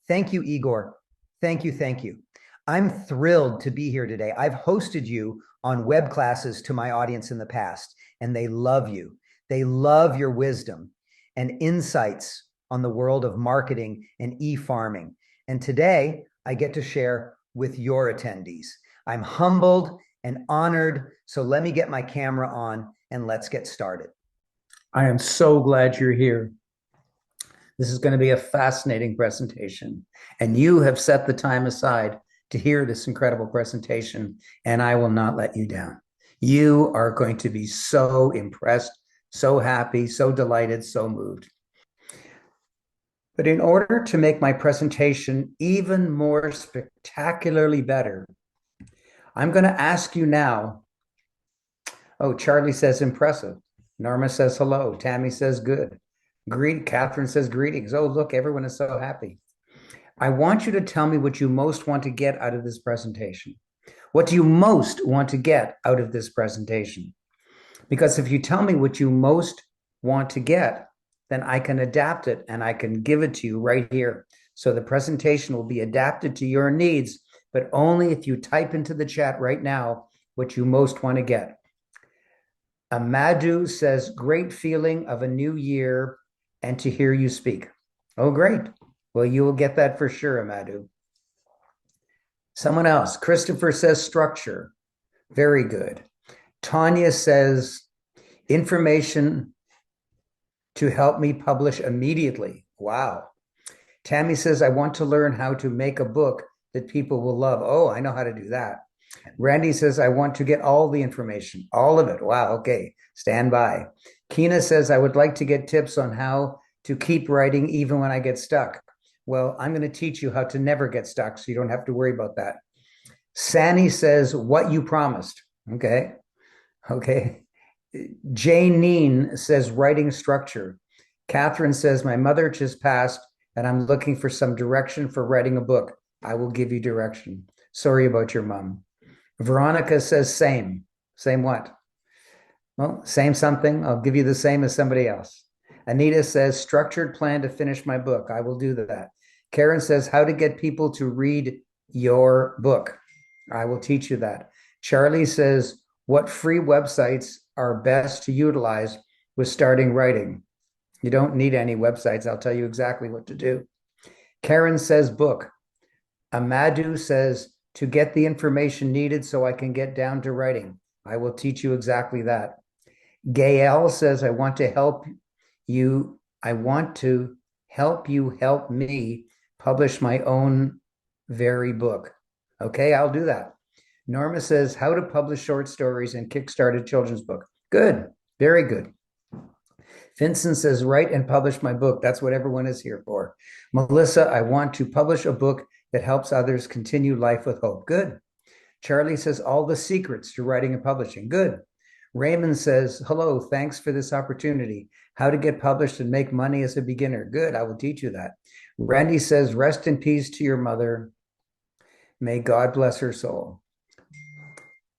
Thank you, Igor. Thank you. Thank you. I'm thrilled to be here today. I've hosted you on web classes to my audience in the past, and they love you. They love your wisdom and insights on the world of marketing and e-farming. And today I get to share with your attendees. I'm humbled and honored. So let me get my camera on and let's get started. I am so glad you're here. This is going to be a fascinating presentation, and you have set the time aside to hear this incredible presentation, and I will not let you down. You are going to be so impressed, so happy, so delighted, so moved. But in order to make my presentation even more spectacularly better, I'm going to ask you now. Oh, Charlie says impressive. Norma says hello. Tammy says good. Catherine says greetings. Oh, look, everyone is so happy. I want you to tell me what you most want to get out of this presentation. What do you most want to get out of this presentation? Because if you tell me what you most want to get, then I can adapt it and I can give it to you right here. So the presentation will be adapted to your needs, but only if you type into the chat right now what you most want to get. Amadou says, great feeling of a new year and to hear you speak. Oh, great. Well, you will get that for sure, Amadou. Someone else, Christopher says structure. Very good. Tanya says information to help me publish immediately. Wow. Tammy says, I want to learn how to make a book that people will love. Oh, I know how to do that. Randy says, I want to get all the information, all of it. Wow. Okay. Stand by. Keena says, I would like to get tips on how to keep writing even when I get stuck. Well, I'm going to teach you how to never get stuck, so you don't have to worry about that. Sani says, what you promised. Okay. Okay. Janine says, writing structure. Catherine says, my mother just passed and I'm looking for some direction for writing a book. I will give you direction. Sorry about your mom. Veronica says, same. Same what? Well, same something. I'll give you the same as somebody else. Anita says, structured plan to finish my book. I will do that. Karen says, how to get people to read your book. I will teach you that. Charlie says, what free websites are best to utilize with starting writing? You don't need any websites. I'll tell you exactly what to do. Karen says, book. Amadou says, to get the information needed so I can get down to writing. I will teach you exactly that. Gael says, I want to help you. I want to help you help me publish my own very book. Okay, I'll do that. Norma says, how to publish short stories and kickstart a children's book. Good, very good. Vincent says, write and publish my book. That's what everyone is here for. Melissa, I want to publish a book that helps others continue life with hope. Good. Charlie says, all the secrets to writing and publishing. Good. Raymond says, hello, thanks for this opportunity. How to get published and make money as a beginner. Good, I will teach you that. Randy says, rest in peace to your mother. May God bless her soul.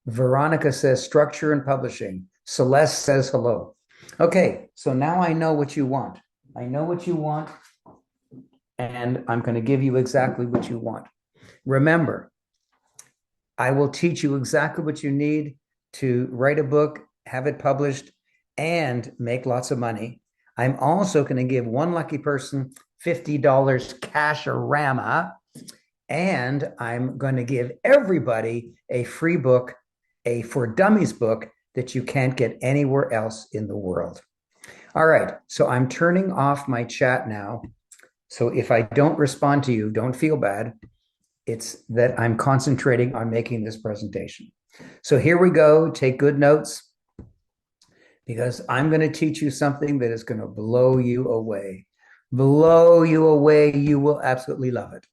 Veronica says, structure and publishing. Celeste says, hello. Okay, so now I know what you want. I know what you want, and I'm going to give you exactly what you want. Remember, I will teach you exactly what you need to write a book, have it published, and make lots of money. I'm also going to give one lucky person $50 cash-a-rama, and I'm going to give everybody a free book, a For Dummies book that you can't get anywhere else in the world. All right, so I'm turning off my chat now. So if I don't respond to you, don't feel bad. It's that I'm concentrating on making this presentation. So here we go. Take good notes, because I'm going to teach you something that is going to blow you away. Blow you away. You will absolutely love it.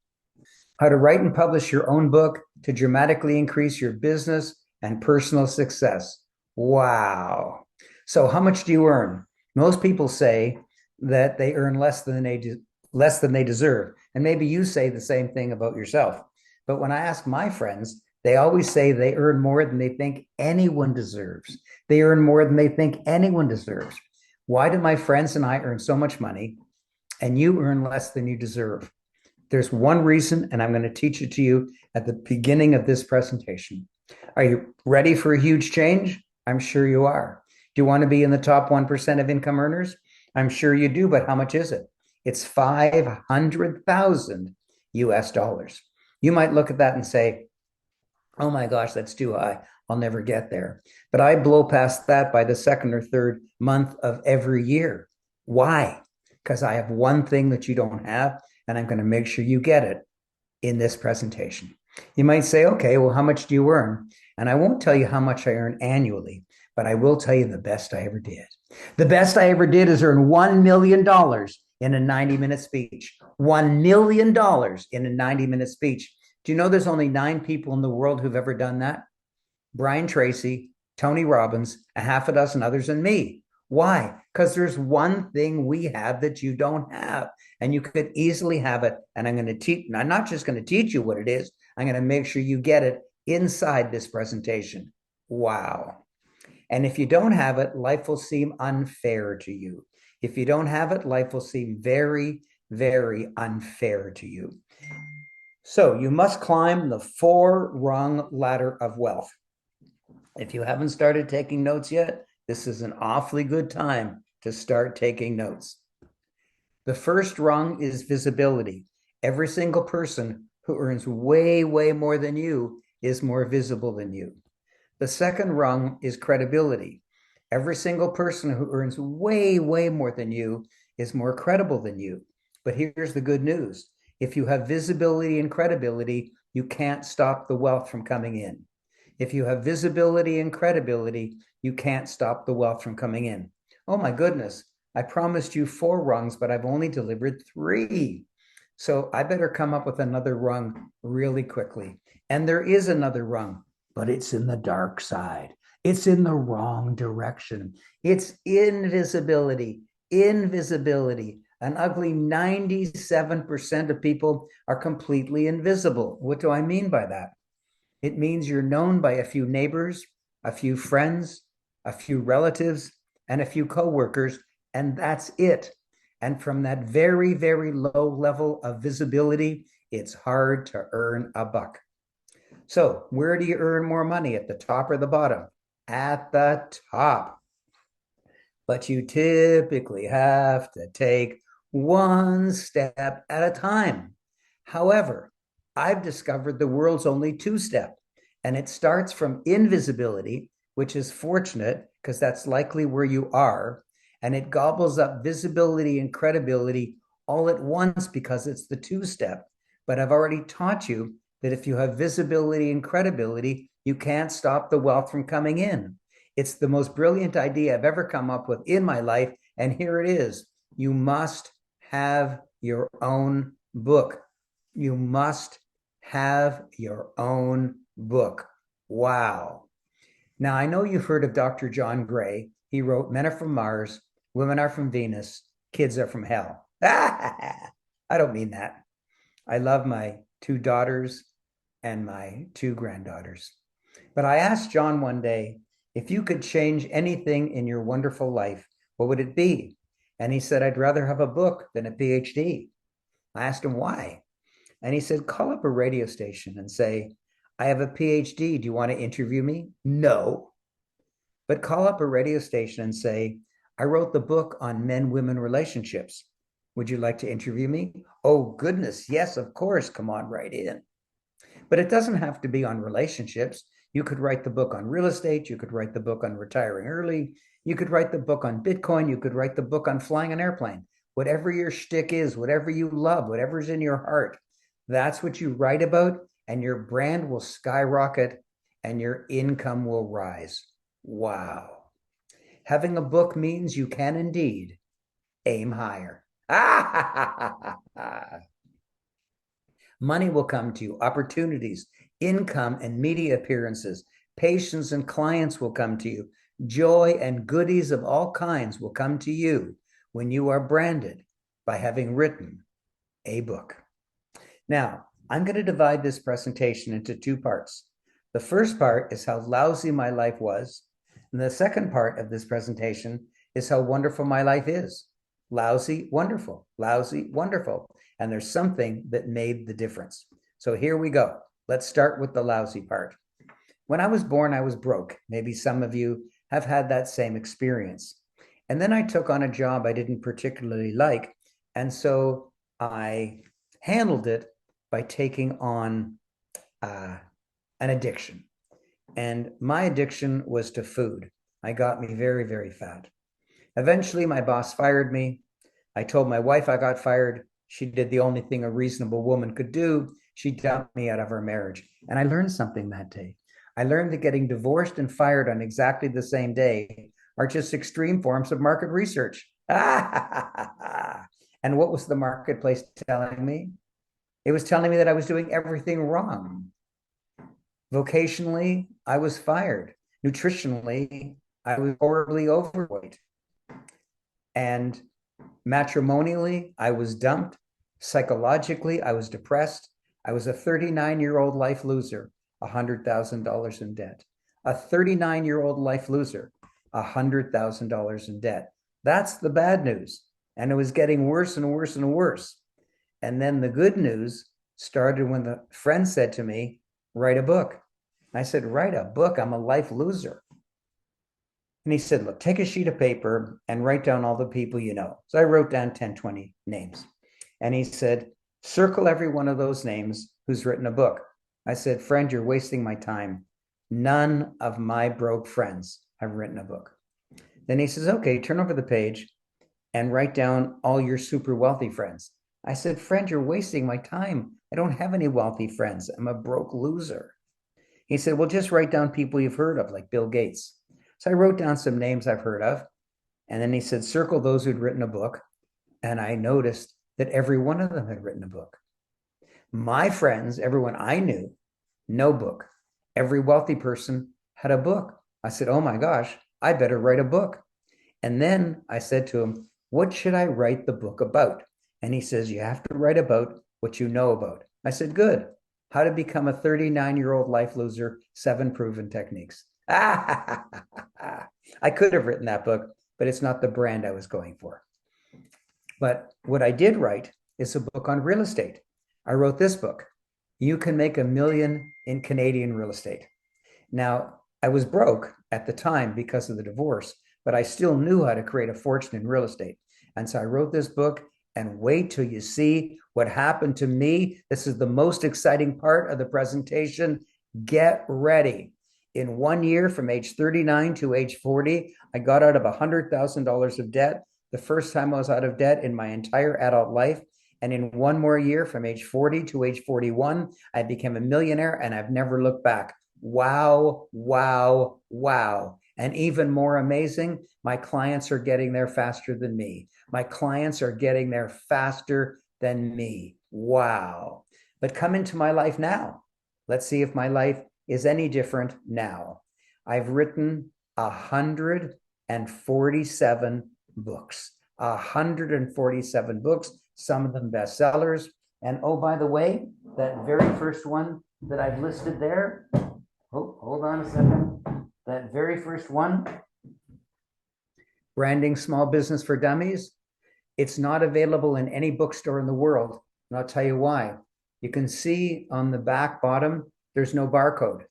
How to write and publish your own book to dramatically increase your business and personal success. Wow. So how much do you earn? Most people say that they earn less than they deserve. And maybe you say the same thing about yourself. But when I ask my friends, they always say they earn more than they think anyone deserves. They earn more than they think anyone deserves. Why do my friends and I earn so much money and you earn less than you deserve? There's one reason, and I'm going to teach it to you at the beginning of this presentation. Are you ready for a huge change? I'm sure you are. Do you want to be in the top 1% of income earners? I'm sure you do, but how much is it? It's 500,000 US dollars. You might look at that and say, oh my gosh, that's too high. I'll never get there. But I blow past that by the second or third month of every year. Why? Because I have one thing that you don't have, and I'm going to make sure you get it in this presentation. You might say, okay, well, how much do you earn? And I won't tell you how much I earn annually, but I will tell you the best I ever did. The best I ever did is earn $1 million in a 90-minute speech. $1 million in a 90-minute speech. Do you know there's only 9 people in the world who've ever done that? Brian Tracy, Tony Robbins, a half a dozen others, and me. Why? Because there's one thing we have that you don't have, and you could easily have it. And I'm going to teach, I'm not just going to teach you what it is, I'm going to make sure you get it inside this presentation. Wow. And if you don't have it, life will seem unfair to you. If you don't have it, life will seem very, very unfair to you. So you must climb the 4-rung ladder of wealth. If you haven't started taking notes yet, this is an awfully good time to start taking notes. The first rung is visibility. Every single person who earns way, way more than you is more visible than you. The second rung is credibility. Every single person who earns way, way more than you is more credible than you. But here's the good news. If you have visibility and credibility, you can't stop the wealth from coming in. If you have visibility and credibility, you can't stop the wealth from coming in. Oh my goodness, I promised you 4 rungs, but I've only delivered 3. So I better come up with another rung really quickly. And there is another rung, but it's in the dark side. It's in the wrong direction. It's invisibility. Invisibility. An ugly 97% of people are completely invisible. What do I mean by that? It means you're known by a few neighbors, a few friends, a few relatives, and a few coworkers, and that's it. And from that very, very low level of visibility, it's hard to earn a buck. So where do you earn more money, at the top or the bottom? At the top. But you typically have to take one step at a time. However, I've discovered the world's only 2-step, and it starts from invisibility, which is fortunate because that's likely where you are, and it gobbles up visibility and credibility all at once because it's the 2-step. But I've already taught you that if you have visibility and credibility, you can't stop the wealth from coming in. It's the most brilliant idea I've ever come up with in my life. And here it is. You must have your own book. You must have your own book. Wow. Now, I know you've heard of Dr. John Gray. He wrote Men Are From Mars, Women Are From Venus, Kids Are From Hell. I don't mean that. I love my 2 daughters and my 2 granddaughters. But I asked John one day, if you could change anything in your wonderful life, what would it be? And he said, I'd rather have a book than a PhD. I asked him why. And he said, call up a radio station and say, I have a PhD. Do you want to interview me? No. But call up a radio station and say, I wrote the book on men-women relationships. Would you like to interview me? Oh, goodness. Yes, of course. Come on right in. But it doesn't have to be on relationships. You could write the book on real estate. You could write the book on retiring early. You could write the book on Bitcoin. You could write the book on flying an airplane. Whatever your shtick is, whatever you love, whatever's in your heart, that's what you write about, and your brand will skyrocket and your income will rise. Wow. Having a book means you can indeed aim higher. Money will come to you, opportunities, income and media appearances, patients and clients will come to you. Joy and goodies of all kinds will come to you when you are branded by having written a book. Now, I'm going to divide this presentation into 2 parts. The first part is how lousy my life was, and the second part of this presentation is how wonderful my life is. lousy, wonderful, lousy, wonderful. And there's something that made the difference. So here we go. Let's start with the lousy part. When I was born, I was broke. Maybe some of you have had that same experience. And then I took on a job I didn't particularly like. And so I handled it by taking on an addiction. And my addiction was to food. I got me very, very fat. Eventually, my boss fired me. I told my wife I got fired. She did the only thing a reasonable woman could do. She dumped me out of our marriage. And I learned something that day. I learned that getting divorced and fired on exactly the same day are just extreme forms of market research. And what was the marketplace telling me? It was telling me that I was doing everything wrong. Vocationally, I was fired. Nutritionally, I was horribly overweight. And matrimonially, I was dumped. Psychologically, I was depressed. I was a 39-year-old life loser, $100,000 in debt. A 39-year-old life loser, $100,000 in debt. That's the bad news. And it was getting worse and worse and worse. And then the good news started when the friend said to me, write a book. I said, write a book? I'm a life loser. And he said, look, take a sheet of paper and write down all the people you know. So I wrote down 10, 20 names. And he said, circle every one of those names who's written a book. I said, friend, you're wasting my time. None of my broke friends have written a book. Then he says, okay, turn over the page and write down all your super wealthy friends. I said, friend, you're wasting my time. I don't have any wealthy friends. I'm a broke loser. He said, well, just write down people you've heard of, like Bill Gates. So I wrote down some names I've heard of. And then he said, circle those who'd written a book. And I noticed that every one of them had written a book. My friends, everyone I knew, no book. Every wealthy person had a book. I said, oh my gosh, I better write a book. And then I said to him, what should I write the book about? And he says, you have to write about what you know about. I said, good. How to become a 39-year-old life loser, 7 proven techniques. I could have written that book, but it's not the brand I was going for. But what I did write is a book on real estate. I wrote this book. You can make $1 million in Canadian real estate. Now, I was broke at the time because of the divorce, but I still knew how to create a fortune in real estate. And so I wrote this book, and wait till you see what happened to me. This is the most exciting part of the presentation. Get ready. In 1 year, from age 39 to age 40, I got out of $100,000 of debt. The first time I was out of debt in my entire adult life. And in 1 more year, from age 40 to age 41, I became a millionaire, and I've never looked back. Wow, wow, wow. And even more amazing, my clients are getting there faster than me. My clients are getting there faster than me. Wow. But come into my life now. Let's see if my life is any different now. I've written 147 books. 147 books, some of them bestsellers. And oh, by the way, that very first one that I've listed there, oh, hold on a second. That very first one, Branding Small Business for Dummies, it's not available in any bookstore in the world. And I'll tell you why. You can see on the back bottom, there's no barcode.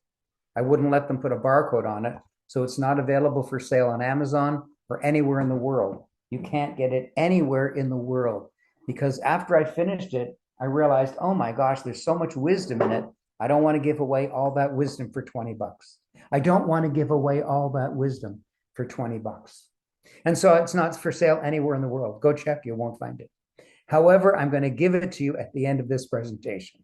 I wouldn't let them put a barcode on it. So it's not available for sale on Amazon or anywhere in the world. You can't get it anywhere in the world, because after I finished it, I realized, oh my gosh, there's so much wisdom in it. I don't want to give away all that wisdom for 20 bucks. I don't want to give away all that wisdom for 20 bucks. And so it's not for sale anywhere in the world. Go check, you won't find it. However, I'm going to give it to you at the end of this presentation.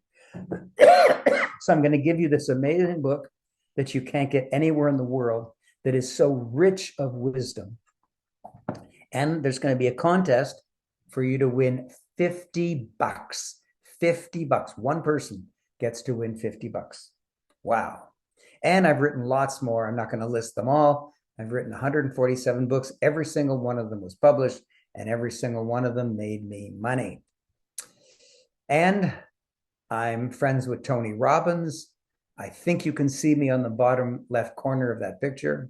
So I'm going to give you this amazing book that you can't get anywhere in the world, that is so rich of wisdom. And there's going to be a contest for you to win 50 bucks. 50 bucks. One person gets to win 50 bucks. Wow. And I've written lots more. I'm not going to list them all. I've written 147 books. Every single one of them was published, and every single one of them made me money. And I'm friends with Tony Robbins. I think you can see me on the bottom left corner of that picture.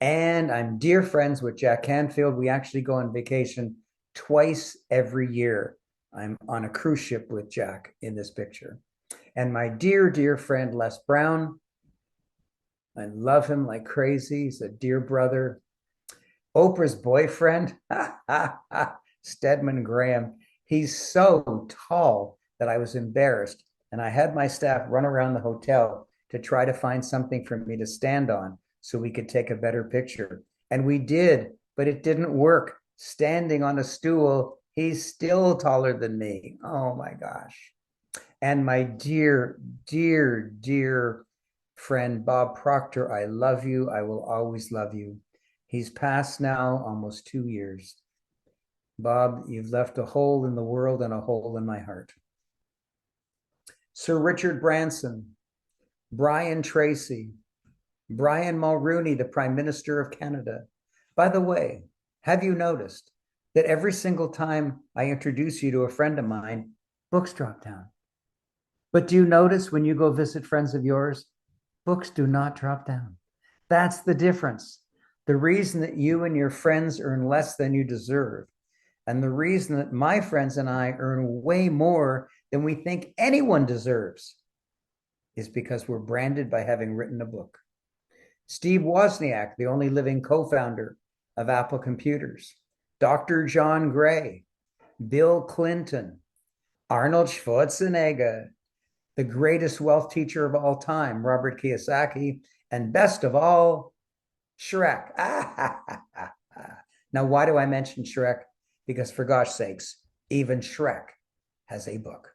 And I'm dear friends with Jack Canfield. We actually go on vacation twice every year. I'm on a cruise ship with Jack in this picture. And my dear, dear friend, Les Brown, I love him like crazy. He's a dear brother. Oprah's boyfriend, Stedman Graham. He's so tall that I was embarrassed. And I had my staff run around the hotel to try to find something for me to stand on so we could take a better picture. And we did, but it didn't work. Standing on a stool, he's still taller than me. Oh my gosh. And my dear, dear, dear friend, Bob Proctor, I love you. I will always love you. He's passed now almost 2 years. Bob, you've left a hole in the world and a hole in my heart. Sir Richard Branson, Brian Tracy, Brian Mulroney, the Prime Minister of Canada. By the way, have you noticed that every single time I introduce you to a friend of mine, books drop down? But do you notice when you go visit friends of yours, books do not drop down? That's the difference. The reason that you and your friends earn less than you deserve, and the reason that my friends and I earn way more than we think anyone deserves, is because we're branded by having written a book. Steve Wozniak, the only living co-founder of Apple Computers, Dr. John Gray, Bill Clinton, Arnold Schwarzenegger, the greatest wealth teacher of all time, Robert Kiyosaki, and best of all, Shrek. Now, why do I mention Shrek? Because for gosh sakes, even Shrek has a book.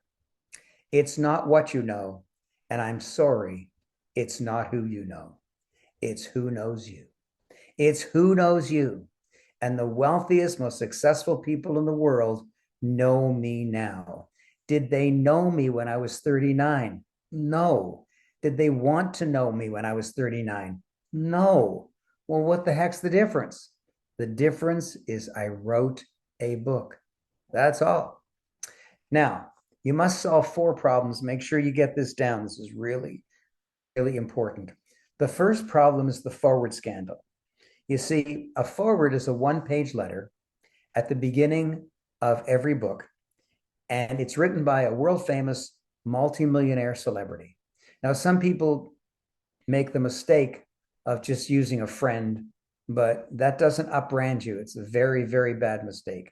It's not what you know, and I'm sorry, it's not who you know. It's who knows you. It's who knows you. And the wealthiest, most successful people in the world know me now. Did they know me when I was 39? No. Did they want to know me when I was 39? No. Well, what the heck's the difference? The difference is I wrote a book. That's all. Now, you must solve 4 problems. Make sure you get this down. This is really, really important. The first problem is the forward scandal. You see, a forward is a one-page letter at the beginning of every book, and it's written by a world-famous multimillionaire celebrity. Now, some people make the mistake of just using a friend, but that doesn't upbrand you. It's a very, very bad mistake.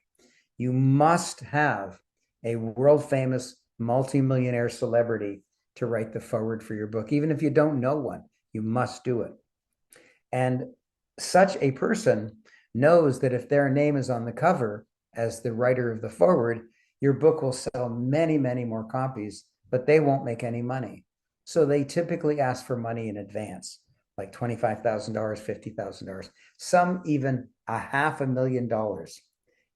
You must have a world-famous multimillionaire celebrity to write the forward for your book. Even if you don't know one, you must do it. And such a person knows that if their name is on the cover as the writer of the forward, your book will sell many, many more copies, but they won't make any money. So they typically ask for money in advance, like $25,000, $50,000, some even $500,000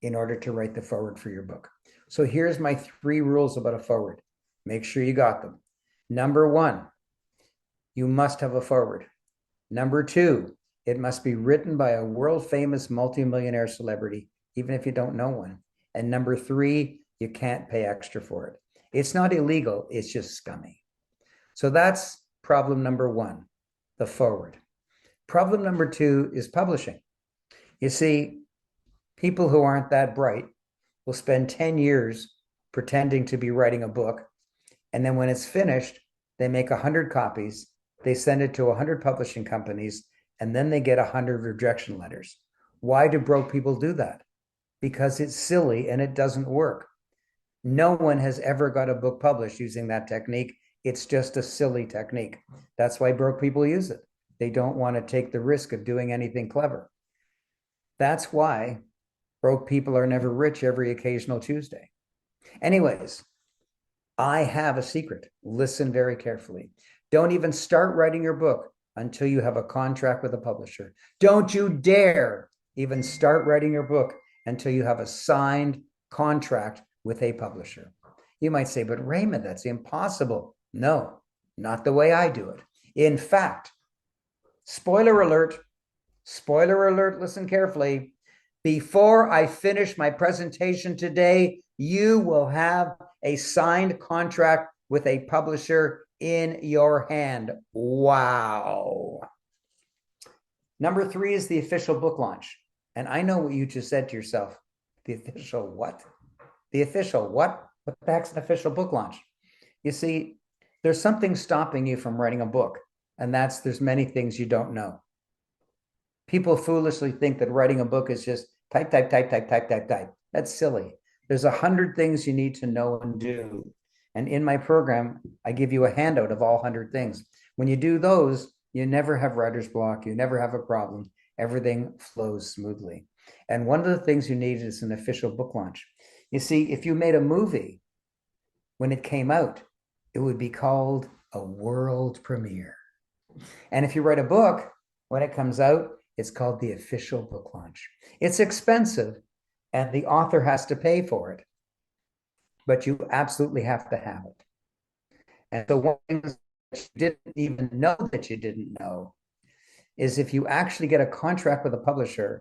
in order to write the forward for your book. So here's my 3 rules about a forward. Make sure you got them. Number 1, you must have a forward. Number 2, it must be written by a world-famous multimillionaire celebrity, even if you don't know one. And number 3, you can't pay extra for it. It's not illegal, it's just scummy. So that's problem number 1, the forward. Problem number 2 is publishing. You see, people who aren't that bright will spend 10 years pretending to be writing a book, and then when it's finished, they make 100 copies, they send it to 100 publishing companies, and then they get 100 rejection letters. Why do broke people do that? Because it's silly and it doesn't work. No one has ever got a book published using that technique. It's just a silly technique. That's why broke people use it. They don't want to take the risk of doing anything clever. That's why broke people are never rich every occasional Tuesday. Anyways, I have a secret. Listen very carefully. Don't even start writing your book until you have a contract with a publisher. Don't you dare even start writing your book until you have a signed contract with a publisher. You might say, but Raymond, that's impossible. No, not the way I do it. In fact, spoiler alert, listen carefully. Before I finish my presentation today, you will have a signed contract with a publisher in your hand. Wow. Number 3 is the official book launch. And I know what you just said to yourself. The official what? The official what? What the heck's an official book launch? You see, there's something stopping you from writing a book, and that's there's many things you don't know. People foolishly think that writing a book is just type, type, type, type, type, type, type. That's silly. There's 100 things you need to know and do. And in my program, I give you a handout of all 100 things. When you do those, you never have writer's block. You never have a problem. Everything flows smoothly. And one of the things you need is an official book launch. You see, if you made a movie when it came out, it would be called a world premiere. And if you write a book, when it comes out, it's called the official book launch. It's expensive, and the author has to pay for it, but you absolutely have to have it. And so one thing that you didn't even know that you didn't know is if you actually get a contract with a publisher,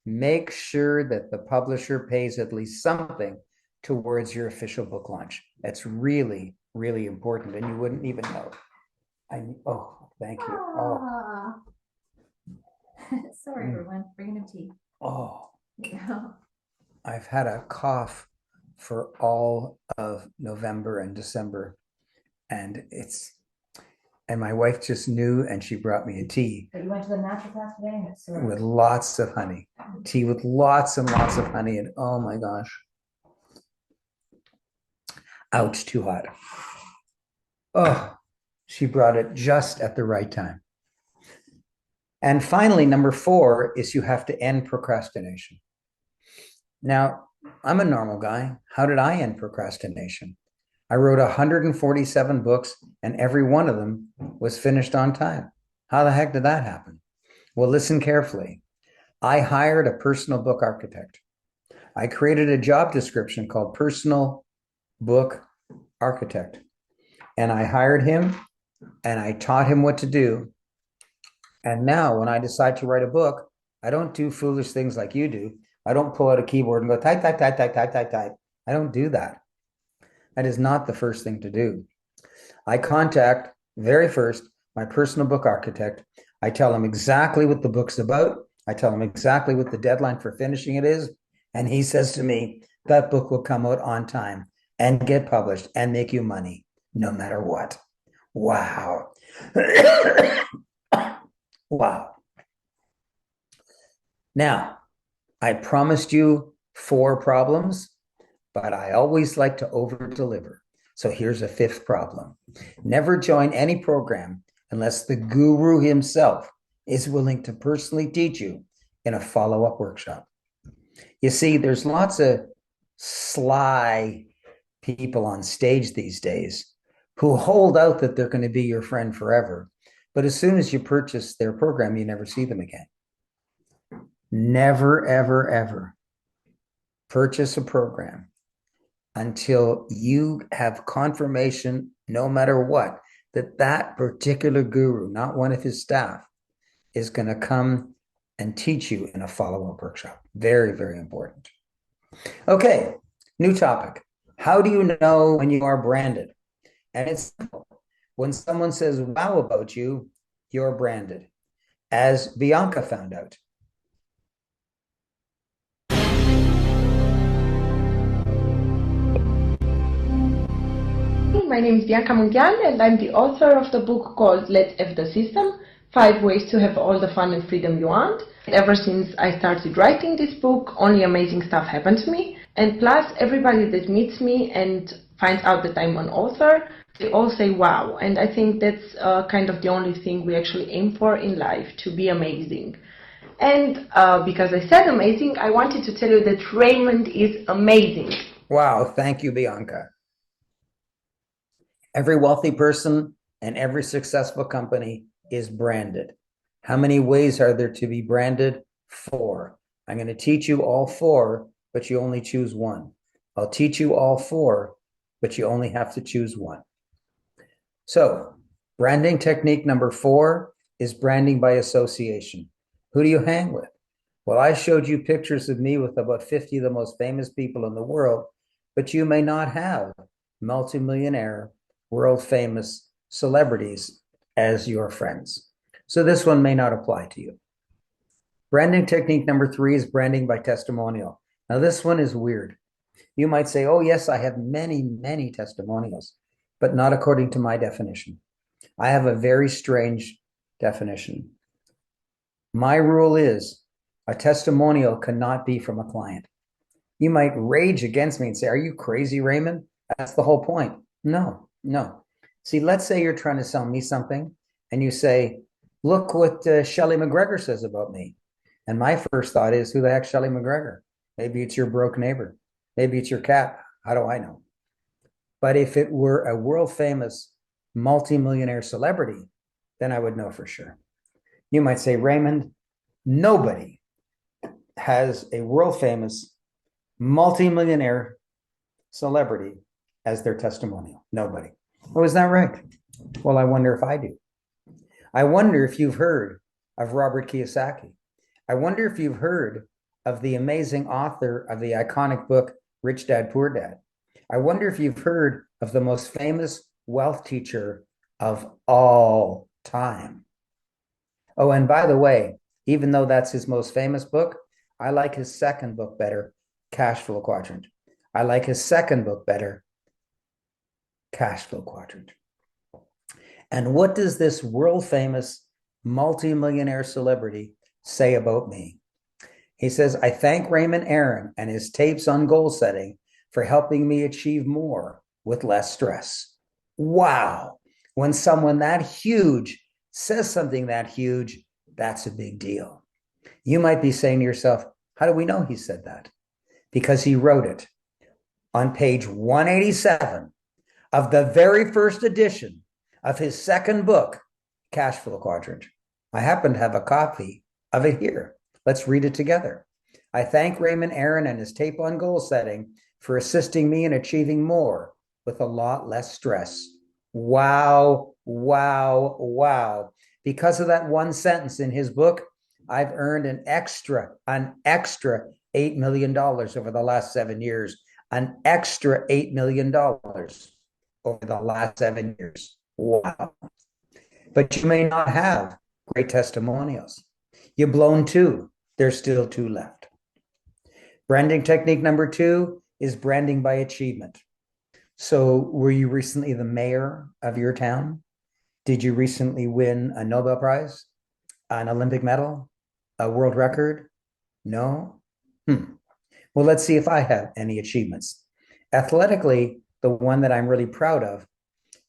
make sure that the publisher pays at least something towards your official book launch. That's really, really important, and you wouldn't even know. Thank you. Oh. Sorry, everyone. Bringing him tea. Oh. Yeah. I've had a cough for all of November and December, and my wife just knew, and she brought me a tea. But you went to the naturopath today, and with lots of honey, tea with lots and lots of honey, and oh my gosh, ouch, too hot. Oh, she brought it just at the right time. And finally, number 4 is you have to end procrastination. Now, I'm a normal guy. How did I end procrastination? I wrote 147 books, and every one of them was finished on time. How the heck did that happen? Well, listen carefully. I hired a personal book architect. I created a job description called personal book architect. And I hired him, and I taught him what to do. And now when I decide to write a book, I don't do foolish things like you do. I don't pull out a keyboard and go type, type, type, type, type, type, type. I don't do that. That is not the first thing to do. I contact, very first, my personal book architect. I tell him exactly what the book's about. I tell him exactly what the deadline for finishing it is. And he says to me, that book will come out on time and get published and make you money, no matter what. Wow. Wow. Now, I promised you 4 problems, but I always like to over-deliver. So here's a 5th problem. Never join any program unless the guru himself is willing to personally teach you in a follow-up workshop. You see, there's lots of sly people on stage these days who hold out that they're going to be your friend forever. But as soon as you purchase their program, you never see them again. Never, ever, ever purchase a program until you have confirmation, no matter what, that that particular guru, not one of his staff, is going to come and teach you in a follow-up workshop. Very, very important. Okay, new topic. How do you know when you are branded? And it's simple. When someone says wow about you, you're branded, as Bianca found out. My name is Bianca Mondial, and I'm the author of the book called Let's F the System, 5 Ways to Have All the Fun and Freedom You Want. Ever since I started writing this book, only amazing stuff happened to me. And plus, everybody that meets me and finds out that I'm an author, they all say wow. And I think that's kind of the only thing we actually aim for in life, to be amazing. And because I said amazing, I wanted to tell you that Raymond is amazing. Wow, thank you, Bianca. Every wealthy person and every successful company is branded. How many ways are there to be branded? 4. I'm going to teach you all 4, but you only choose one. I'll teach you all 4, but you only have to choose one. So, branding technique number 4 is branding by association. Who do you hang with? Well, I showed you pictures of me with about 50 of the most famous people in the world, but you may not have multimillionaire, world-famous celebrities as your friends. So this one may not apply to you. Branding technique number 3 is branding by testimonial. Now, this one is weird. You might say, oh, yes, I have many, many testimonials, but not according to my definition. I have a very strange definition. My rule is a testimonial cannot be from a client. You might rage against me and say, are you crazy, Raymond? That's the whole point. No, no. See, let's say you're trying to sell me something and you say, look what Shelley McGregor says about me. And my first thought is, who the heck's Shelley McGregor? Maybe it's your broke neighbor. Maybe it's your cat. How do I know? But if it were a world famous multimillionaire celebrity, then I would know for sure. You might say, Raymond, nobody has a world famous multimillionaire celebrity as their testimonial. Nobody. Oh, is that right? Well, I wonder if I do. I wonder if you've heard of Robert Kiyosaki. I wonder if you've heard of the amazing author of the iconic book, Rich Dad, Poor Dad. I wonder if you've heard of the most famous wealth teacher of all time. Oh, and by the way, even though that's his most famous book, I like his second book better, Cash Flow Quadrant. I like his second book better, Cash Flow Quadrant. And what does this world famous multimillionaire celebrity say about me? He says, I thank Raymond Aaron and his tapes on goal setting for helping me achieve more with less stress. Wow. When someone that huge says something that huge, that's a big deal. You might be saying to yourself, how do we know he said that? Because he wrote it on page 187 of the very first edition of his second book, Cash Flow Quadrant. I happen to have a copy of it here. Let's read it together. I thank Raymond Aaron and his tape on goal setting for assisting me in achieving more with a lot less stress. Wow, wow, wow. Because of that one sentence in his book, I've earned an extra $8 million over the last 7 years. An extra $8 million over the last 7 years. Wow. But you may not have great testimonials. You've blown 2. There's still 2 left. Branding technique number 2 is branding by achievement. So were you recently the mayor of your town? Did you recently win a Nobel Prize, an Olympic medal, a world record? No? Well, let's see if I have any achievements. Athletically, the one that I'm really proud of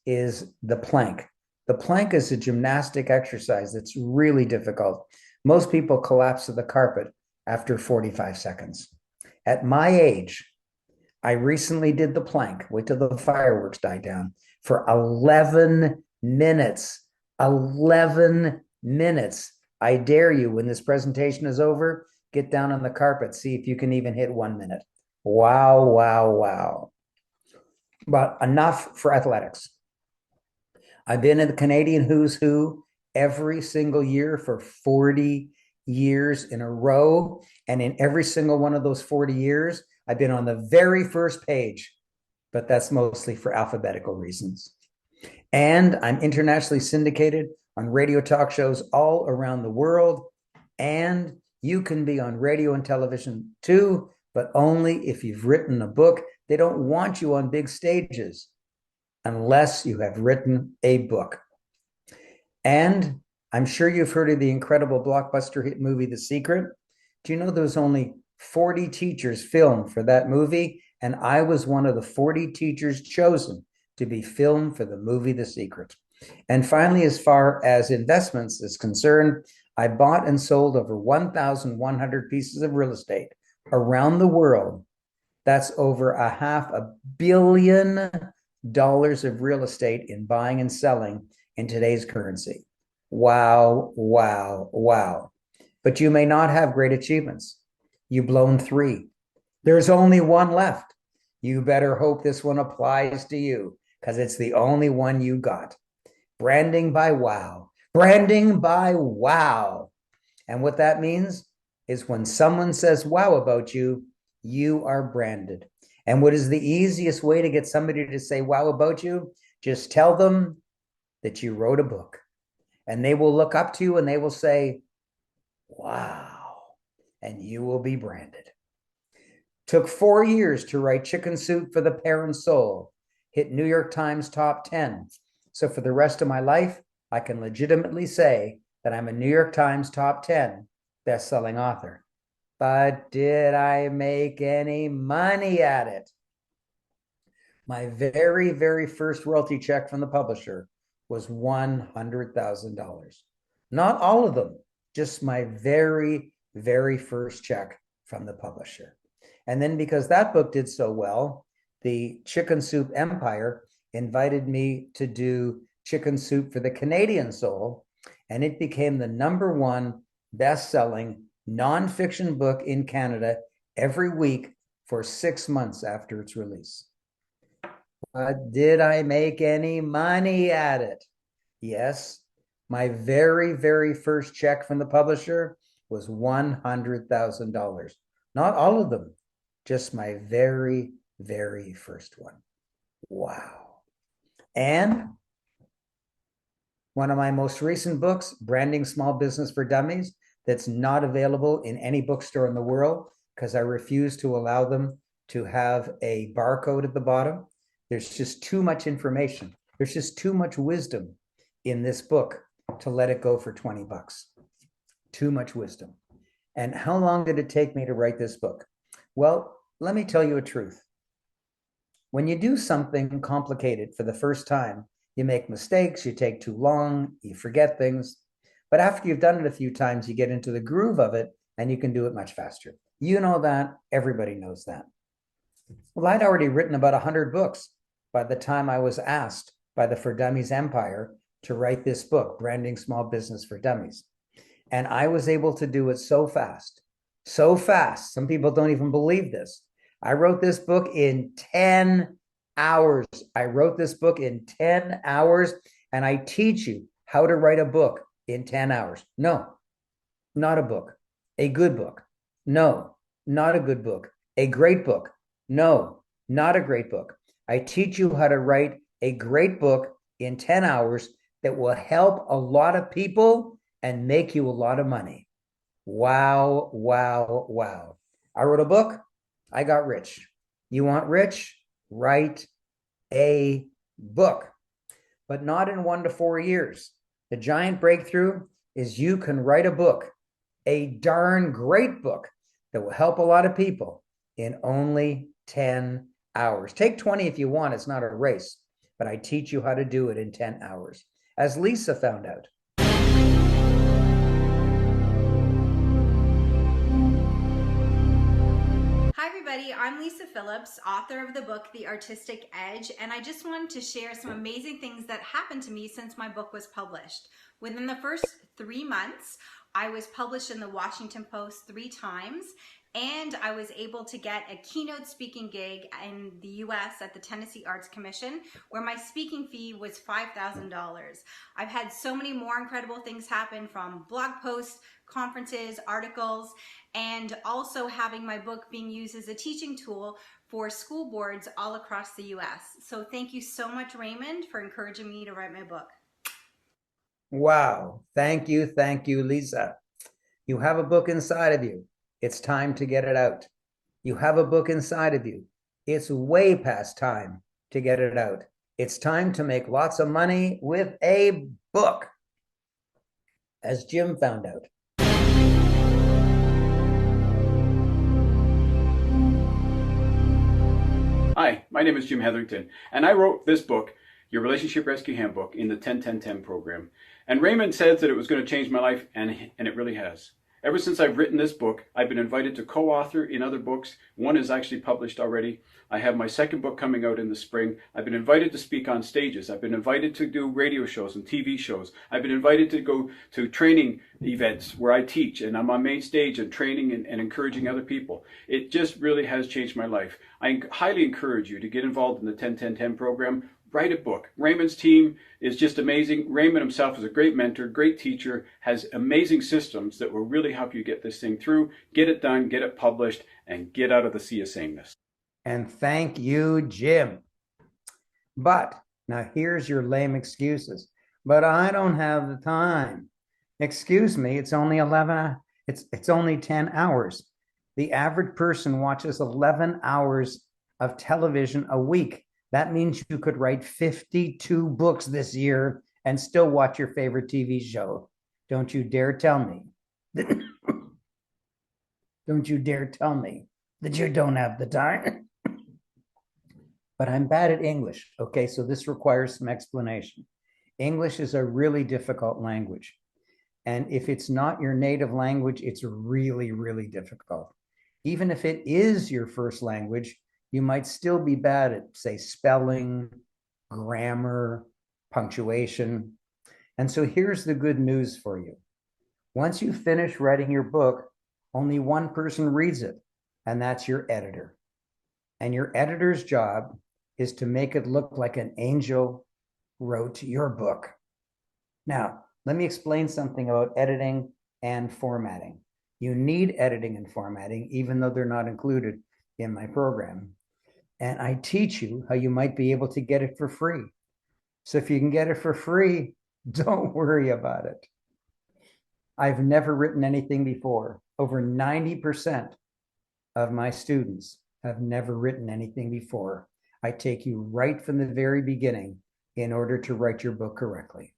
is the plank. The plank is a gymnastic exercise that's really difficult. Most people collapse to the carpet after 45 seconds. At my age, I recently did the plank, wait till the fireworks die down, for 11 minutes. 11 minutes. I dare you, when this presentation is over, get down on the carpet, see if you can even hit 1 minute. Wow, wow, wow. But enough for athletics. I've been in the Canadian Who's Who every single year for 40 years in a row. And in every single one of those 40 years, I've been on the very first page, but that's mostly for alphabetical reasons. And I'm internationally syndicated on radio talk shows all around the world. And you can be on radio and television too, but only if you've written a book. They don't want you on big stages unless you have written a book. And I'm sure you've heard of the incredible blockbuster hit movie, The Secret. Do you know there's only 40 teachers filmed for that movie? And I was one of the 40 teachers chosen to be filmed for the movie, The Secret. And finally, as far as investments is concerned, I bought and sold over 1,100 pieces of real estate around the world. That's over $500 million of real estate in buying and selling in today's currency. Wow, wow, wow. But you may not have great achievements. You've blown 3. There's only 1 left. You better hope this one applies to you because it's the only one you got. Branding by wow. Branding by wow. And what that means is when someone says wow about you, you are branded. And what is the easiest way to get somebody to say wow about you? Just tell them that you wrote a book. And they will look up to you and they will say, wow. And you will be branded. Took 4 years to write Chicken Soup for the Parent Soul. Hit New York Times top 10. So for the rest of my life, I can legitimately say that I'm a New York Times top 10 best-selling author. But did I make any money at it? My very, very first royalty check from the publisher was $100,000. Not all of them, just my very, very first check from the publisher. And then because that book did so well, the Chicken Soup Empire invited me to do Chicken Soup for the Canadian Soul, and it became the #1 best-selling nonfiction book in Canada every week for 6 months after its release. Did I make any money at it? Yes. My very, very first check from the publisher was $100,000. Not all of them, just my very, very first one. Wow. And one of my most recent books, Branding Small Business for Dummies, that's not available in any bookstore in the world because I refuse to allow them to have a barcode at the bottom. There's just too much information. There's just too much wisdom in this book to let it go for $20. Too much wisdom. And how long did it take me to write this book? Well, let me tell you a truth. When you do something complicated for the first time, you make mistakes, you take too long, you forget things. But after you've done it a few times, you get into the groove of it and you can do it much faster. You know that. Everybody knows that. Well, I'd already written about 100 books by the time I was asked by the For Dummies Empire to write this book, Branding Small Business for Dummies. And I was able to do it so fast, so fast. Some people don't even believe this. I wrote this book in 10 hours. I wrote this book in 10 hours, and I teach you how to write a book in 10 hours. No, not a book. A good book. No, not a good book. A great book. No, not a great book. I teach you how to write a great book in 10 hours that will help a lot of people and make you a lot of money. Wow, wow, wow. I wrote a book. I got rich. You want rich? Write a book, but not in 1 to 4 years. The giant breakthrough is you can write a book, a darn great book that will help a lot of people in only 10 hours. Take 20 if you want. It's not a race, but I teach you how to do it in 10 hours, as Lisa found out. Hi, everybody. I'm Lisa Phillips, author of the book, The Artistic Edge, and I just wanted to share some amazing things that happened to me since my book was published. Within the first 3 months, I was published in the Washington Post 3 times, and I was able to get a keynote speaking gig in the US at the Tennessee Arts Commission, where my speaking fee was $5,000. I've had so many more incredible things happen, from blog posts, conferences, articles, and also having my book being used as a teaching tool for school boards all across the US. So thank you so much, Raymond, for encouraging me to write my book. Wow. Thank you, Lisa. You have a book inside of you. It's time to get it out. You have a book inside of you. It's way past time to get it out. It's time to make lots of money with a book, as Jim found out. Hi, my name is Jim Hetherington, and I wrote this book, Your Relationship Rescue Handbook, in the 10-10-10 program. And Raymond said that it was going to change my life, and it really has. Ever since I've written this book, I've been invited to co-author in other books. One is actually published already. I have my second book coming out in the spring. I've been invited to speak on stages. I've been invited to do radio shows and TV shows. I've been invited to go to training events where I teach, and I'm on main stage and training and encouraging other people. It just really has changed my life. I highly encourage you to get involved in the 10-10-10 program. Write a book. Raymond's team is just amazing. Raymond himself is a great mentor, great teacher, has amazing systems that will really help you get this thing through, get it done, get it published, and get out of the sea of sameness. And thank you, Jim. But now here's your lame excuses. But I don't have the time. Excuse me, it's only 10 hours. The average person watches 11 hours of television a week. That means you could write 52 books this year and still watch your favorite TV show. Don't you dare tell me. Don't you dare tell me that you don't have the time. But I'm bad at English. Okay, so this requires some explanation. English is a really difficult language. And if it's not your native language, it's really, really difficult. Even if it is your first language, you might still be bad at, say, spelling, grammar, punctuation. And so here's the good news for you. Once you finish writing your book, only one person reads it, and that's your editor. And your editor's job is to make it look like an angel wrote your book. Now, let me explain something about editing and formatting. You need editing and formatting, even though they're not included in my program. And I teach you how you might be able to get it for free. So if you can get it for free, don't worry about it. I've never written anything before. Over 90% of my students have never written anything before. I take you right from the very beginning in order to write your book correctly.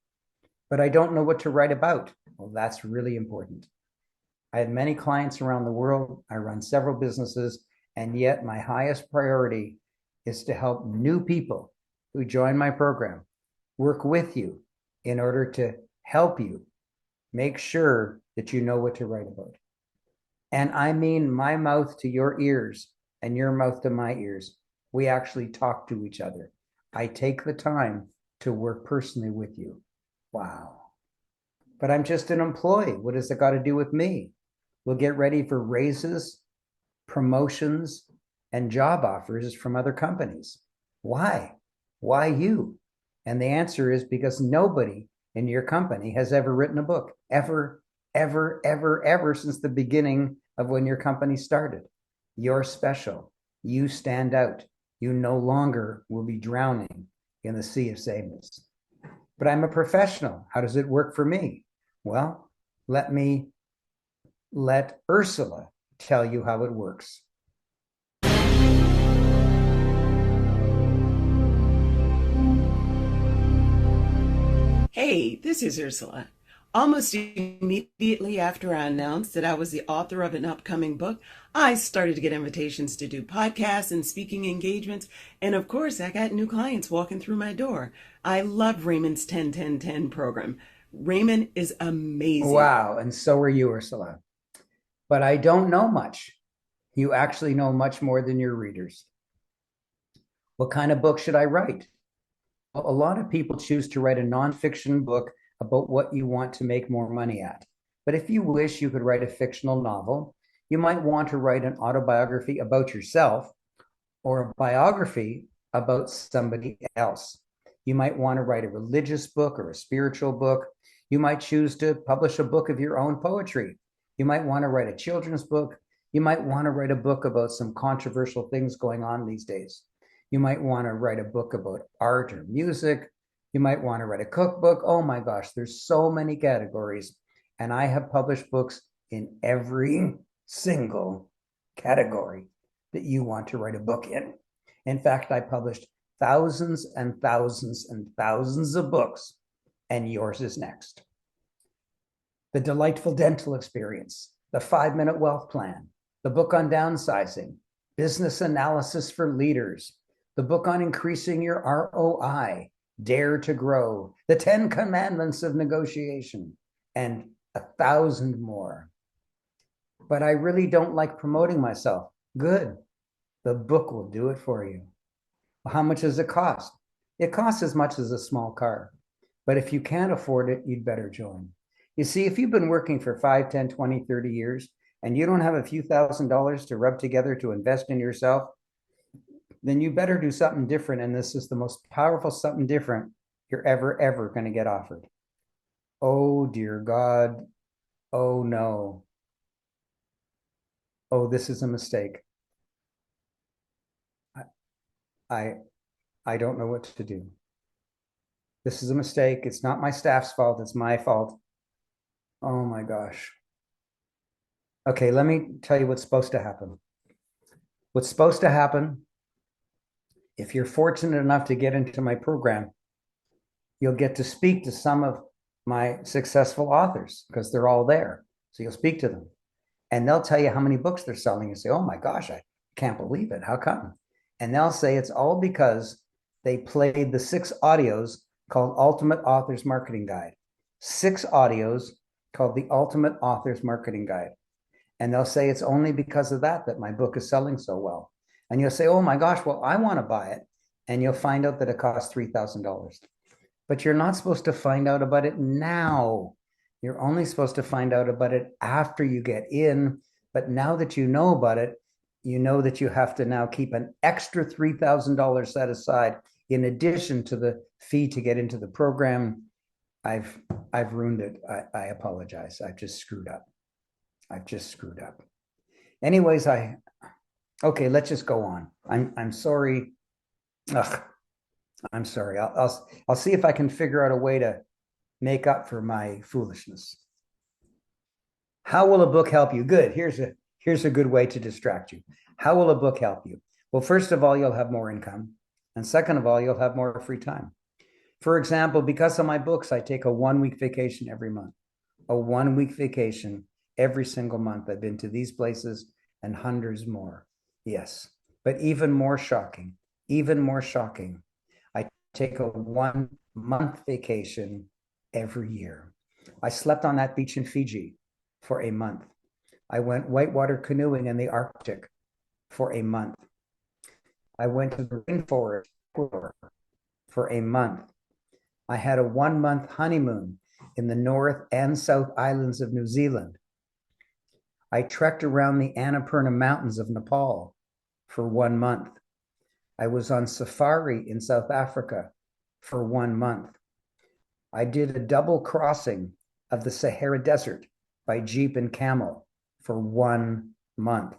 But I don't know what to write about. Well, that's really important. I have many clients around the world. I run several businesses, and yet my highest priority is to help new people who join my program work with you in order to help you make sure that you know what to write about. And I mean my mouth to your ears and your mouth to my ears. We actually talk to each other. I take the time to work personally with you. Wow. But I'm just an employee. What has it got to do with me? We'll get ready for raises, promotions, and job offers from other companies. Why? Why you? And the answer is because nobody in your company has ever written a book, ever, since the beginning of when your company started. You're special. You stand out. You no longer will be drowning in the sea of sameness. But I'm a professional. How does it work for me? Well, let Ursula tell you how it works. Hey, this is Ursula. Almost immediately after I announced that I was the author of an upcoming book, I started to get invitations to do podcasts and speaking engagements. And of course, I got new clients walking through my door. I love Raymond's 10-10-10 program. Raymond is amazing. Wow, and so are you, Ursula. But I don't know much. You actually know much more than your readers. What kind of book should I write? Well, a lot of people choose to write a nonfiction book about what you want to make more money at. But if you wish, you could write a fictional novel. You might want to write an autobiography about yourself or a biography about somebody else. You might want to write a religious book or a spiritual book. You might choose to publish a book of your own poetry. You might want to write a children's book. You might want to write a book about some controversial things going on these days. You might want to write a book about art or music. You might want to write a cookbook. Oh my gosh, there's so many categories. And I have published books in every single category that you want to write a book in. In fact, I published thousands and thousands and thousands of books, and yours is next. The Delightful Dental Experience, the 5-Minute Wealth Plan, the book on downsizing, Business Analysis for Leaders, the book on increasing your ROI, Dare to Grow, the 10 Commandments of Negotiation, and 1,000 more. But I really don't like promoting myself. Good. The book will do it for you. Well, how much does it cost? It costs as much as a small car. But if you can't afford it, you'd better join. You see, if you've been working for 5, 10, 20, 30 years, and you don't have a few $1,000s to rub together to invest in yourself, then you better do something different. And this is the most powerful something different you're ever going to get offered. Oh, dear God. Oh, no. Oh, this is a mistake. I don't know what to do. This is a mistake. It's not my staff's fault. It's my fault. Oh my gosh. Okay, let me tell you what's supposed to happen. What's supposed to happen, if you're fortunate enough to get into my program, you'll get to speak to some of my successful authors because they're all there. So you'll speak to them and they'll tell you how many books they're selling. You say, oh my gosh, I can't believe it. How come? And they'll say it's all because they played the 6 audios called Ultimate Authors Marketing Guide. 6 audios called the Ultimate Authors Marketing Guide. And they'll say it's only because of that my book is selling so well. And you'll say, oh my gosh, well, I want to buy it. And you'll find out that it costs $3,000. But you're not supposed to find out about it now. You're only supposed to find out about it after you get in. But now that you know about it, you know that you have to now keep an extra $3,000 set aside in addition to the fee to get into the program. I've ruined it. I apologize. I've just screwed up. Anyways, okay, let's just go on. I'm sorry. Ugh, I'm sorry. I'll see if I can figure out a way to make up for my foolishness. How will a book help you? Good. Here's a good way to distract you. How will a book help you? Well, first of all, you'll have more income. And second of all, you'll have more free time. For example, because of my books, I take a 1-week vacation every month. A 1-week vacation every single month. I've been to these places and hundreds more. Yes. But even more shocking, I take a 1-month vacation every year. I slept on that beach in Fiji for a month. I went whitewater canoeing in the Arctic for a month. I went to the rainforest for a month. I had a 1-month honeymoon in the North and South Islands of New Zealand. I trekked around the Annapurna Mountains of Nepal for 1 month. I was on safari in South Africa for 1 month. I did a double crossing of the Sahara Desert by Jeep and camel for 1 month.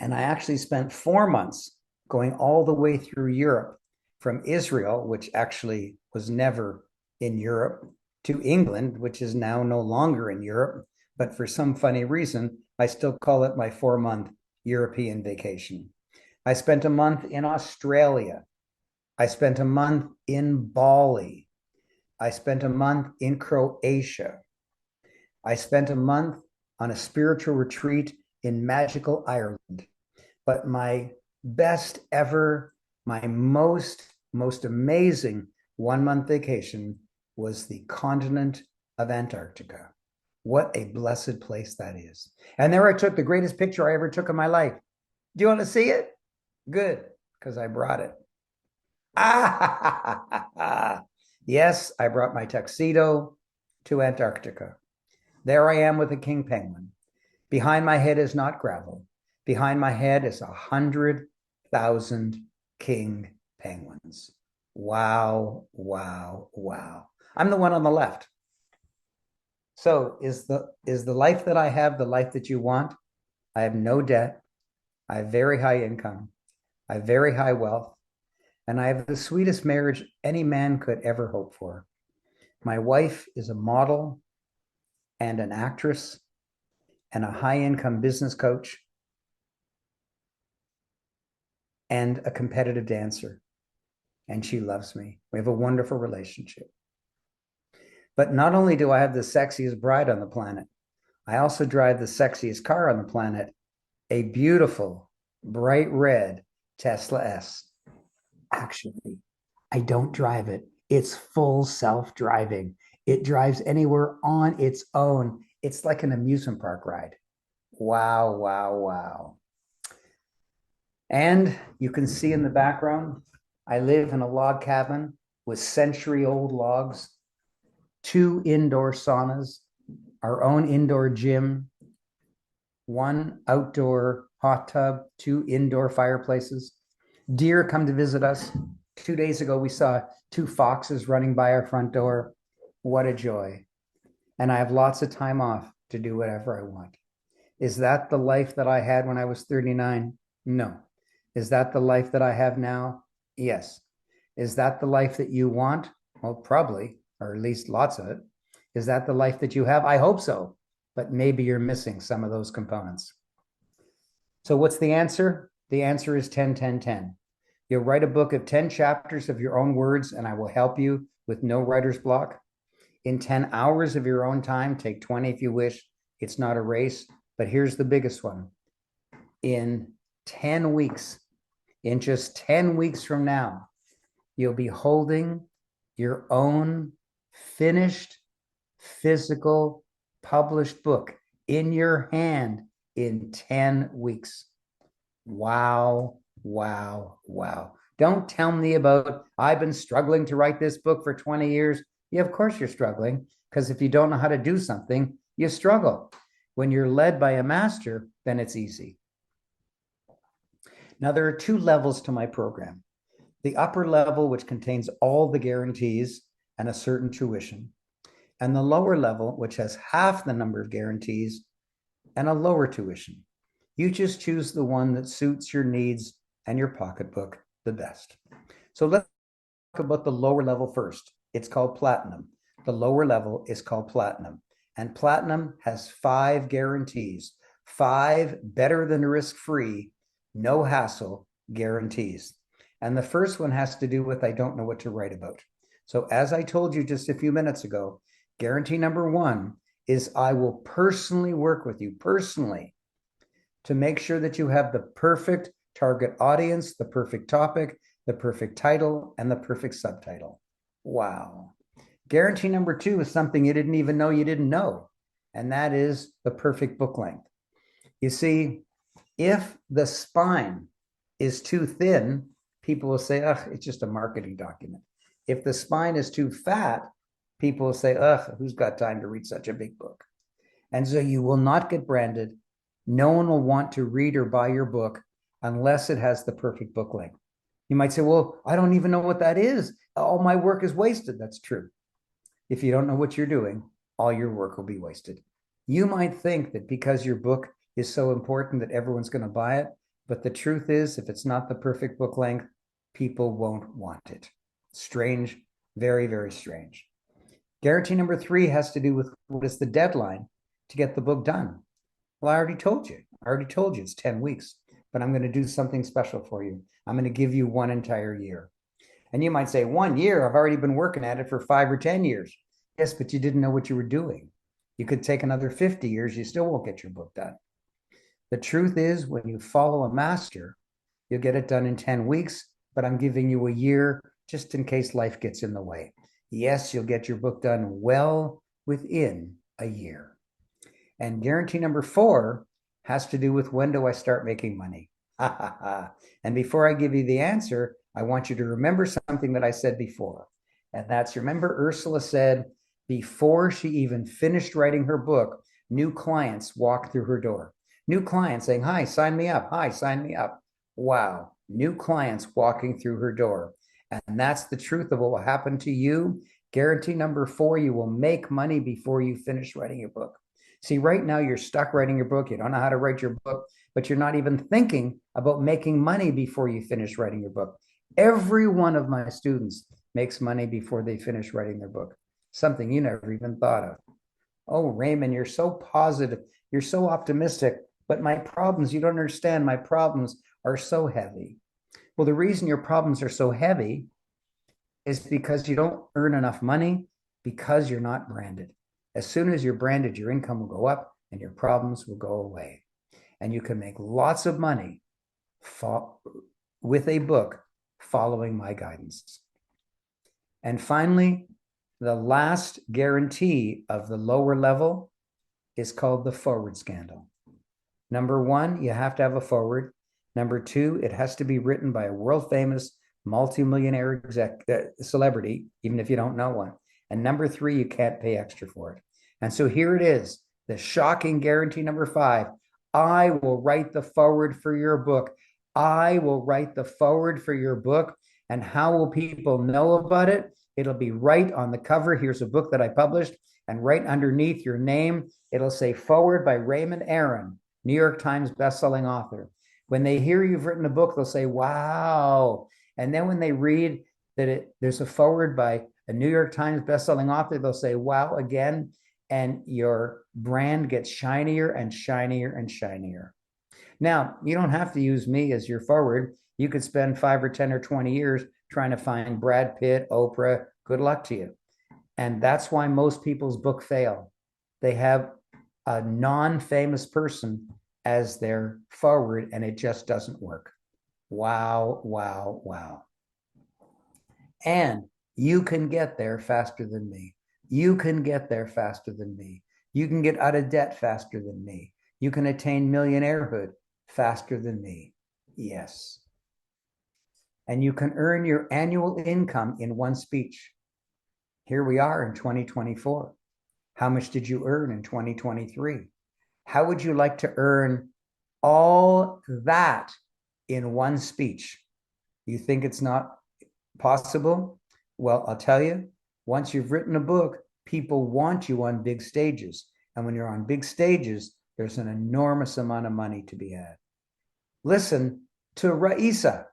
And I actually spent 4 months going all the way through Europe, from Israel, which actually was never in Europe, to England, which is now no longer in Europe. But for some funny reason, I still call it my 4-month European vacation. I spent a month in Australia. I spent a month in Bali. I spent a month in Croatia. I spent a month on a spiritual retreat in magical Ireland. But my best ever, my most amazing 1-month vacation was the continent of Antarctica. What a blessed place that is. And there I took the greatest picture I ever took in my life. Do you want to see it? Good, because I brought it. Yes, I brought my tuxedo to Antarctica. There I am with a king penguin. Behind my head is not gravel. Behind my head is 100,000 king penguins. Wow, wow, wow. I'm the one on the left. So is the life that I have the life that you want? I have no debt. I have very high income. I have very high wealth. And I have the sweetest marriage any man could ever hope for. My wife is a model and an actress and a high-income business coach and a competitive dancer. And she loves me. We have a wonderful relationship. But not only do I have the sexiest bride on the planet, I also drive the sexiest car on the planet, a beautiful, bright red Tesla S. Actually, I don't drive it. It's full self-driving. It drives anywhere on its own. It's like an amusement park ride. Wow, wow, wow. And you can see in the background, I live in a log cabin with century-old logs, 2 indoor saunas, our own indoor gym, 1 outdoor hot tub, 2 indoor fireplaces. Deer come to visit us. 2 days ago, we saw 2 foxes running by our front door. What a joy. And I have lots of time off to do whatever I want. Is that the life that I had when I was 39? No. Is that the life that I have now? Yes. Is that the life that you want? Well, probably, or at least lots of it. Is that the life that you have? I hope so. but maybe you're missing some of those components. So what's the answer? The answer is 10, 10, 10. You'll write a book of 10 chapters of your own words, and I will help you with no writer's block. In 10 hours of your own time, take 20 if you wish. It's not a race, but here's the biggest one. In 10 weeks, in just 10 weeks from now, you'll be holding your own finished, physical, published book in your hand in 10 weeks. Wow, wow, wow. Don't tell me about, I've been struggling to write this book for 20 years. Yeah, of course you're struggling, because if you don't know how to do something, you struggle. When you're led by a master, then it's easy. Now, there are two levels to my program. The upper level, which contains all the guarantees and a certain tuition, and the lower level, which has half the number of guarantees and a lower tuition. You just choose the one that suits your needs and your pocketbook the best. So let's talk about the lower level first. It's called Platinum. The lower level is called Platinum. And Platinum has 5 guarantees, 5 better than risk-free, no hassle guarantees. And the first one has to do with I don't know what to write about. So as I told you just a few minutes ago, guarantee number 1 is I will personally work with you, personally, to make sure that you have the perfect target audience, the perfect topic, the perfect title, and the perfect subtitle. Wow. Guarantee number 2 is something you didn't even know you didn't know, and that is the perfect book length. You see, if the spine is too thin, people will say, ugh, it's just a marketing document. If the spine is too fat, people will say, ugh, who's got time to read such a big book? And so you will not get branded. No one will want to read or buy your book unless it has the perfect book length. You might say, well, I don't even know what that is. All my work is wasted. That's true. If you don't know what you're doing, all your work will be wasted. You might think that because your book is so important that everyone's going to buy it, but the truth is, if it's not the perfect book length, people won't want it. Strange, very, very strange. Guarantee number 3 has to do with what is the deadline to get the book done. Well, I already told you. It's 10 weeks, but I'm going to do something special for you. I'm going to give you 1 entire year. And you might say, 1 year, I've already been working at it for 5 or 10 years. Yes, but you didn't know what you were doing. You could take another 50 years, you still won't get your book done. The truth is, when you follow a master, you'll get it done in 10 weeks, but I'm giving you a year just in case life gets in the way. Yes, you'll get your book done well within a year. And guarantee number 4 has to do with when do I start making money? And before I give you the answer, I want you to remember something that I said before. And that's, remember Ursula said, before she even finished writing her book, new clients walked through her door. New clients saying, hi, sign me up. Hi, sign me up. Wow. New clients walking through her door. And that's the truth of what will happen to you. Guarantee number 4, you will make money before you finish writing your book. See, right now you're stuck writing your book. You don't know how to write your book, but you're not even thinking about making money before you finish writing your book. Every one of my students makes money before they finish writing their book. Something you never even thought of. Oh, Raymond, you're so positive. You're so optimistic, but my problems, you don't understand. My problems are so heavy. Well, the reason your problems are so heavy is because you don't earn enough money, because you're not branded. As soon as you're branded, your income will go up and your problems will go away. And you can make lots of money with a book following my guidance. And finally, the last guarantee of the lower level is called the forward scandal. Number 1, you have to have a forward. Number 2, it has to be written by a world-famous multimillionaire celebrity, even if you don't know one. And number 3, you can't pay extra for it. And so here it is, the shocking guarantee number 5. I will write the forward for your book. I will write the forward for your book. And how will people know about it? It'll be right on the cover. Here's a book that I published. And right underneath your name, it'll say forward by Raymond Aaron, New York Times bestselling author. When they hear you've written a book, they'll say, wow. And then when they read that there's a forward by a New York Times bestselling author, they'll say, wow, again. and your brand gets shinier and shinier and shinier. Now, you don't have to use me as your forward. You could spend 5 or 10 or 20 years trying to find Brad Pitt, Oprah. Good luck to you. And that's why most people's book fail. They have a non-famous person as their forward, and it just doesn't work. Wow, wow, wow. And you can get there faster than me. You can get there faster than me. You can get out of debt faster than me. You can attain millionairehood faster than me. Yes. And you can earn your annual income in one speech. Here we are in 2024. How much did you earn in 2023? How would you like to earn all that in one speech? You think it's not possible? Well, I'll tell you, once you've written a book, people want you on big stages. And when you're on big stages, there's an enormous amount of money to be had. Listen to Raisa.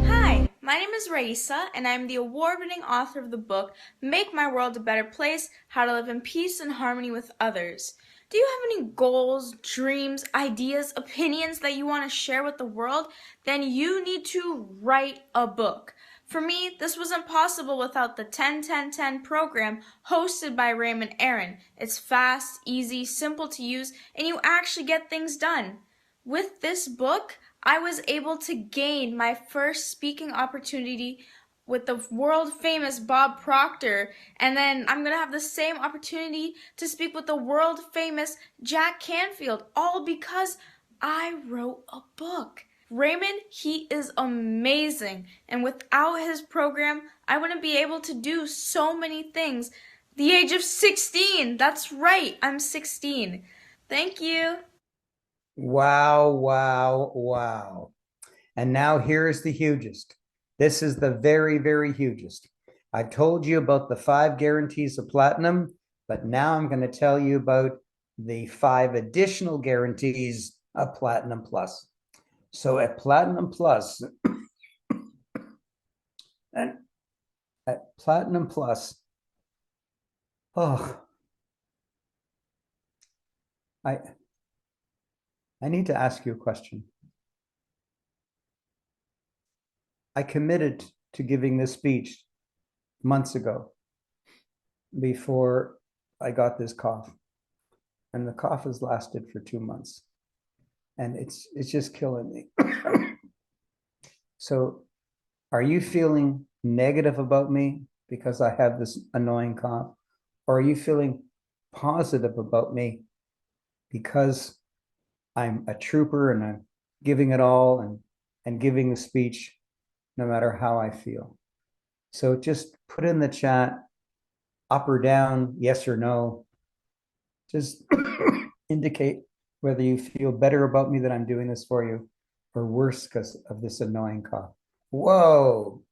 Hi, my name is Raisa, and I'm the award-winning author of the book, Make My World a Better Place, How to Live in Peace and Harmony with Others. Do you have any goals, dreams, ideas, opinions that you want to share with the world? Then you need to write a book. For me, this wasn't possible without the 10-10-10 program hosted by Raymond Aaron. It's fast, easy, simple to use, and you actually get things done. With this book, I was able to gain my first speaking opportunity with the world famous Bob Proctor, and then I'm going to have the same opportunity to speak with the world famous Jack Canfield, all because I wrote a book. Raymond, he is amazing, and without his program, I wouldn't be able to do so many things. The age of 16, that's right, I'm 16. Thank you. Wow, wow, wow. And now here's the hugest. This is the very, very hugest. I told you about the 5 guarantees of platinum, but now I'm going to tell you about the 5 additional guarantees of Platinum Plus. So at Platinum Plus, and at Platinum Plus, I need to ask you a question. I committed to giving this speech months ago before I got this cough. And the cough has lasted for 2 months. And it's just killing me. So are you feeling negative about me because I have this annoying cough? Or are you feeling positive about me because I'm a trooper and I'm giving it all and giving the speech no matter how I feel? So just put in the chat, up or down, yes or no. Just indicate whether you feel better about me that I'm doing this for you or worse because of this annoying cough. Whoa,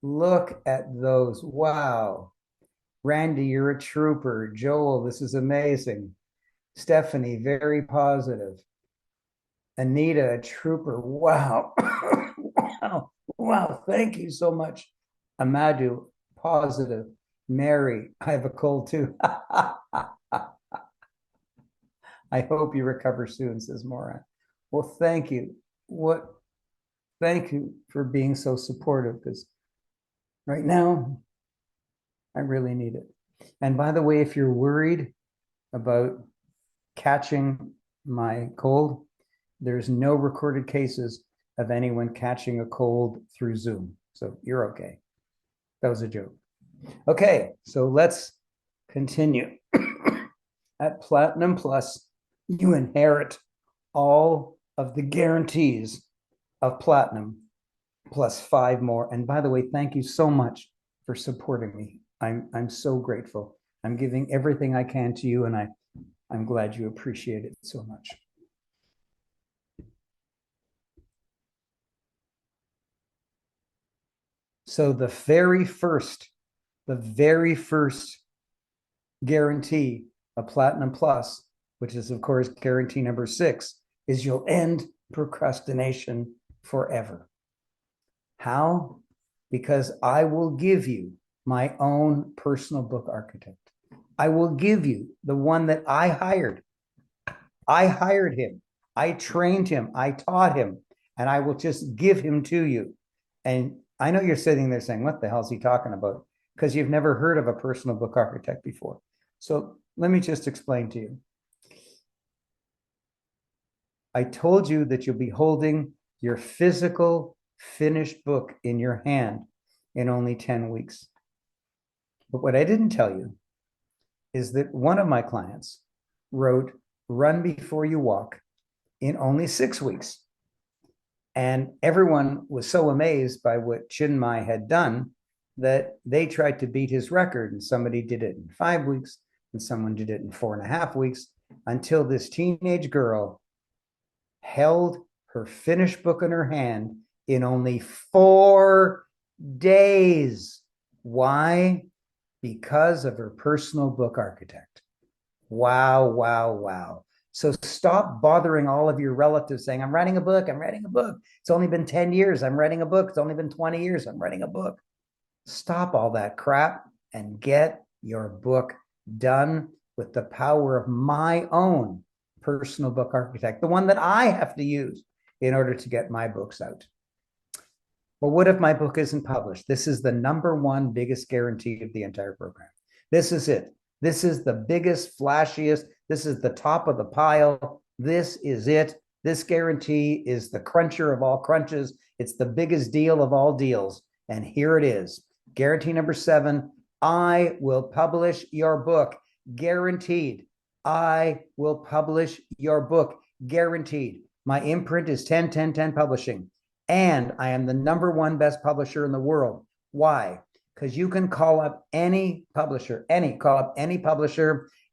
look at those. Wow. Randy, you're a trooper. Joel, this is amazing. Stephanie, very positive. Anita, a trooper. Wow. Wow. Thank you so much. Amadou, positive. Mary, I have a cold too. I hope you recover soon, says Maura. Well, thank you. Thank you for being so supportive, because right now I really need it. And by the way, if you're worried about catching my cold, there's no recorded cases of anyone catching a cold through Zoom. So you're okay. That was a joke. Okay, so let's continue. At Platinum Plus, you inherit all of the guarantees of Platinum plus 5 more. And by the way, thank you so much for supporting me. I'm so grateful. I'm giving everything I can to you, and I'm glad you appreciate it so much. So the very first guarantee of Platinum Plus, which is of course guarantee number 6, is you'll end procrastination forever. How? Because I will give you my own personal book architect. I will give you the one that I hired. I hired him. I trained him. I taught him. And I will just give him to you. And I know you're sitting there saying, what the hell is he talking about? Because you've never heard of a personal book architect before. So let me just explain to you. I told you that you'll be holding your physical finished book in your hand in only 10 weeks. But what I didn't tell you is that one of my clients wrote Run Before You Walk in only 6 weeks. And everyone was so amazed by what Chinmay had done that they tried to beat his record. And somebody did it in 5 weeks, and someone did it in 4.5 weeks, until this teenage girl held her finished book in her hand in only 4 days. Why? Because of her personal book architect. Wow, wow, wow. So stop bothering all of your relatives saying, I'm writing a book, I'm writing a book. It's only been 10 years, I'm writing a book. It's only been 20 years, I'm writing a book. Stop all that crap and get your book done with the power of my own personal book architect, the one that I have to use in order to get my books out. Well, what if my book isn't published? This is the number one biggest guarantee of the entire program. This is it. This is the biggest, flashiest. This is the top of the pile. This is it. This guarantee is the cruncher of all crunches. It's the biggest deal of all deals. And here it is. Guarantee number 7, I will publish your book. Guaranteed. I will publish your book. Guaranteed. My imprint is 10-10-10 Publishing. And I am the number one best publisher in the world. Why? Because you can call up any publisher,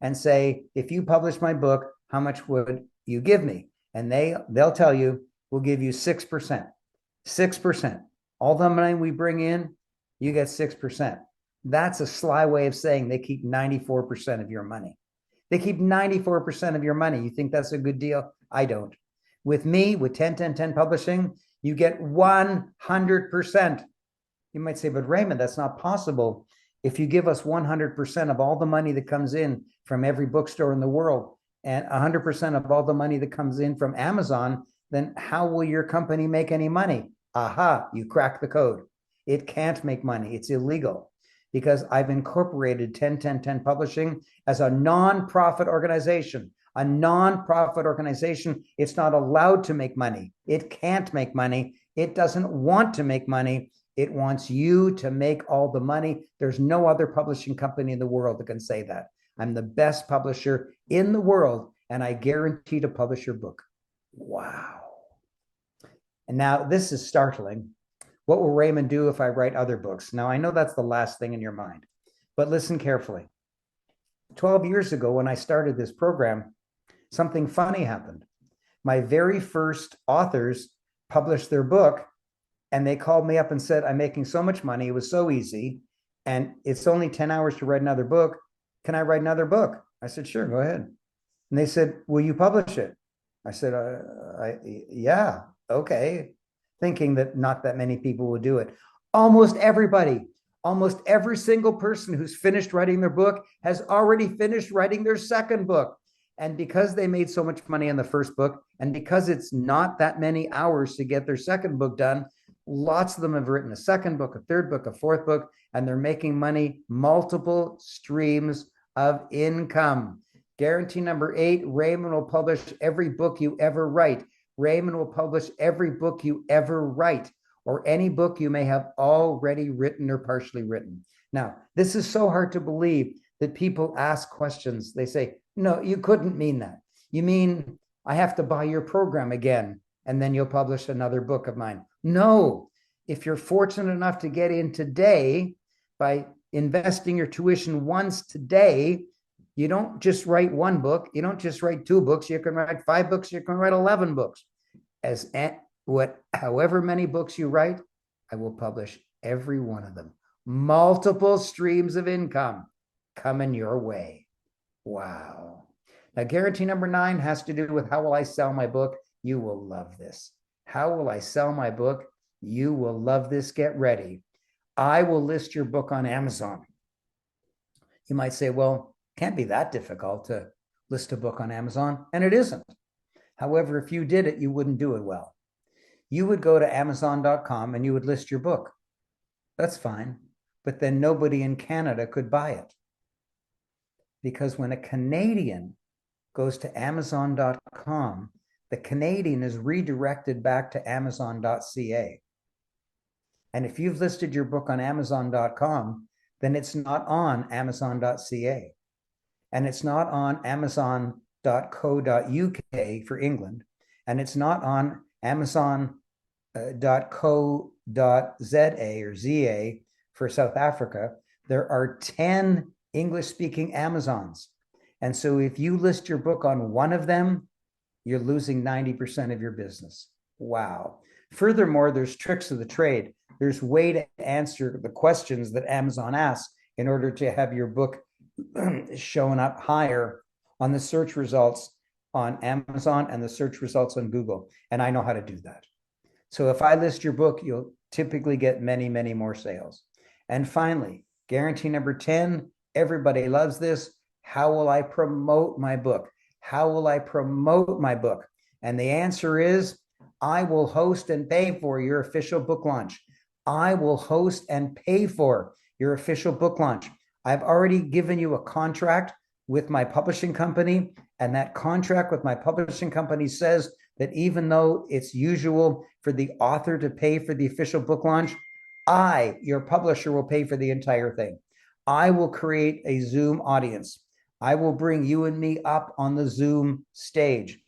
and say, if you publish my book, how much would you give me? And they'll tell you, we'll give you 6%. 6%. All the money we bring in, you get 6%. That's a sly way of saying they keep 94% of your money. They keep 94% of your money. You think that's a good deal? I don't. With me, with 10-10-10 Publishing, you get 100%. You might say, but Raymond, that's not possible. If you give us 100% of all the money that comes in from every bookstore in the world and 100% of all the money that comes in from Amazon, then how will your company make any money? Aha, you crack the code. It can't make money. It's illegal because I've incorporated 10-10-10 Publishing as a nonprofit organization. A nonprofit organization, it's not allowed to make money. It can't make money. It doesn't want to make money. It wants you to make all the money. There's no other publishing company in the world that can say that. I'm the best publisher in the world, and I guarantee to publish your book. Wow. And now this is startling. What will Raymond do if I write other books? Now, I know that's the last thing in your mind, but listen carefully. 12 years ago, when I started this program, something funny happened. My very first authors published their book, and they called me up and said, I'm making so much money. It was so easy. And it's only 10 hours to write another book. Can I write another book? I said, sure, go ahead. And they said, will you publish it? I said, yeah, okay. Thinking that not that many people would do it. Almost everybody, almost every single person who's finished writing their book has already finished writing their second book. And because they made so much money in the first book, and because it's not that many hours to get their second book done, lots of them have written a second book, a third book, a fourth book, and they're making money, multiple streams of income. Guarantee number 8, Raymond will publish every book you ever write. Raymond will publish every book you ever write, or any book you may have already written or partially written. Now, this is so hard to believe that people ask questions. They say, no, you couldn't mean that. You mean I have to buy your program again, and then you'll publish another book of mine? No, if you're fortunate enough to get in today by investing your tuition once today, you don't just write one book. You don't just write 2 books. You can write 5 books. You can write 11 books. However many books you write, I will publish every one of them. Multiple streams of income coming your way. Wow. Now, guarantee number 9 has to do with how will I sell my book? You will love this. How will I sell my book? You will love this. Get ready. I will list your book on Amazon. You might say, well, can't be that difficult to list a book on Amazon. And it isn't. However, if you did it, you wouldn't do it well. You would go to Amazon.com and you would list your book. That's fine. But then nobody in Canada could buy it. Because when a Canadian goes to Amazon.com, the Canadian is redirected back to Amazon.ca. And if you've listed your book on Amazon.com, then it's not on Amazon.ca. And it's not on Amazon.co.uk for England. And it's not on Amazon.co.za or ZA for South Africa. There are 10 English-speaking Amazons. And so if you list your book on one of them, you're losing 90% of your business. Wow. Furthermore, there's tricks of the trade. There's a way to answer the questions that Amazon asks in order to have your book shown up higher on the search results on Amazon and the search results on Google. And I know how to do that. So if I list your book, you'll typically get many, many more sales. And finally, guarantee number 10, everybody loves this. How will I promote my book? How will I promote my book? And the answer is, I will host and pay for your official book launch. I will host and pay for your official book launch. I've already given you a contract with my publishing company, and that contract with my publishing company says that even though it's usual for the author to pay for the official book launch, I, your publisher, will pay for the entire thing. I will create a Zoom audience. I will bring you and me up on the Zoom stage.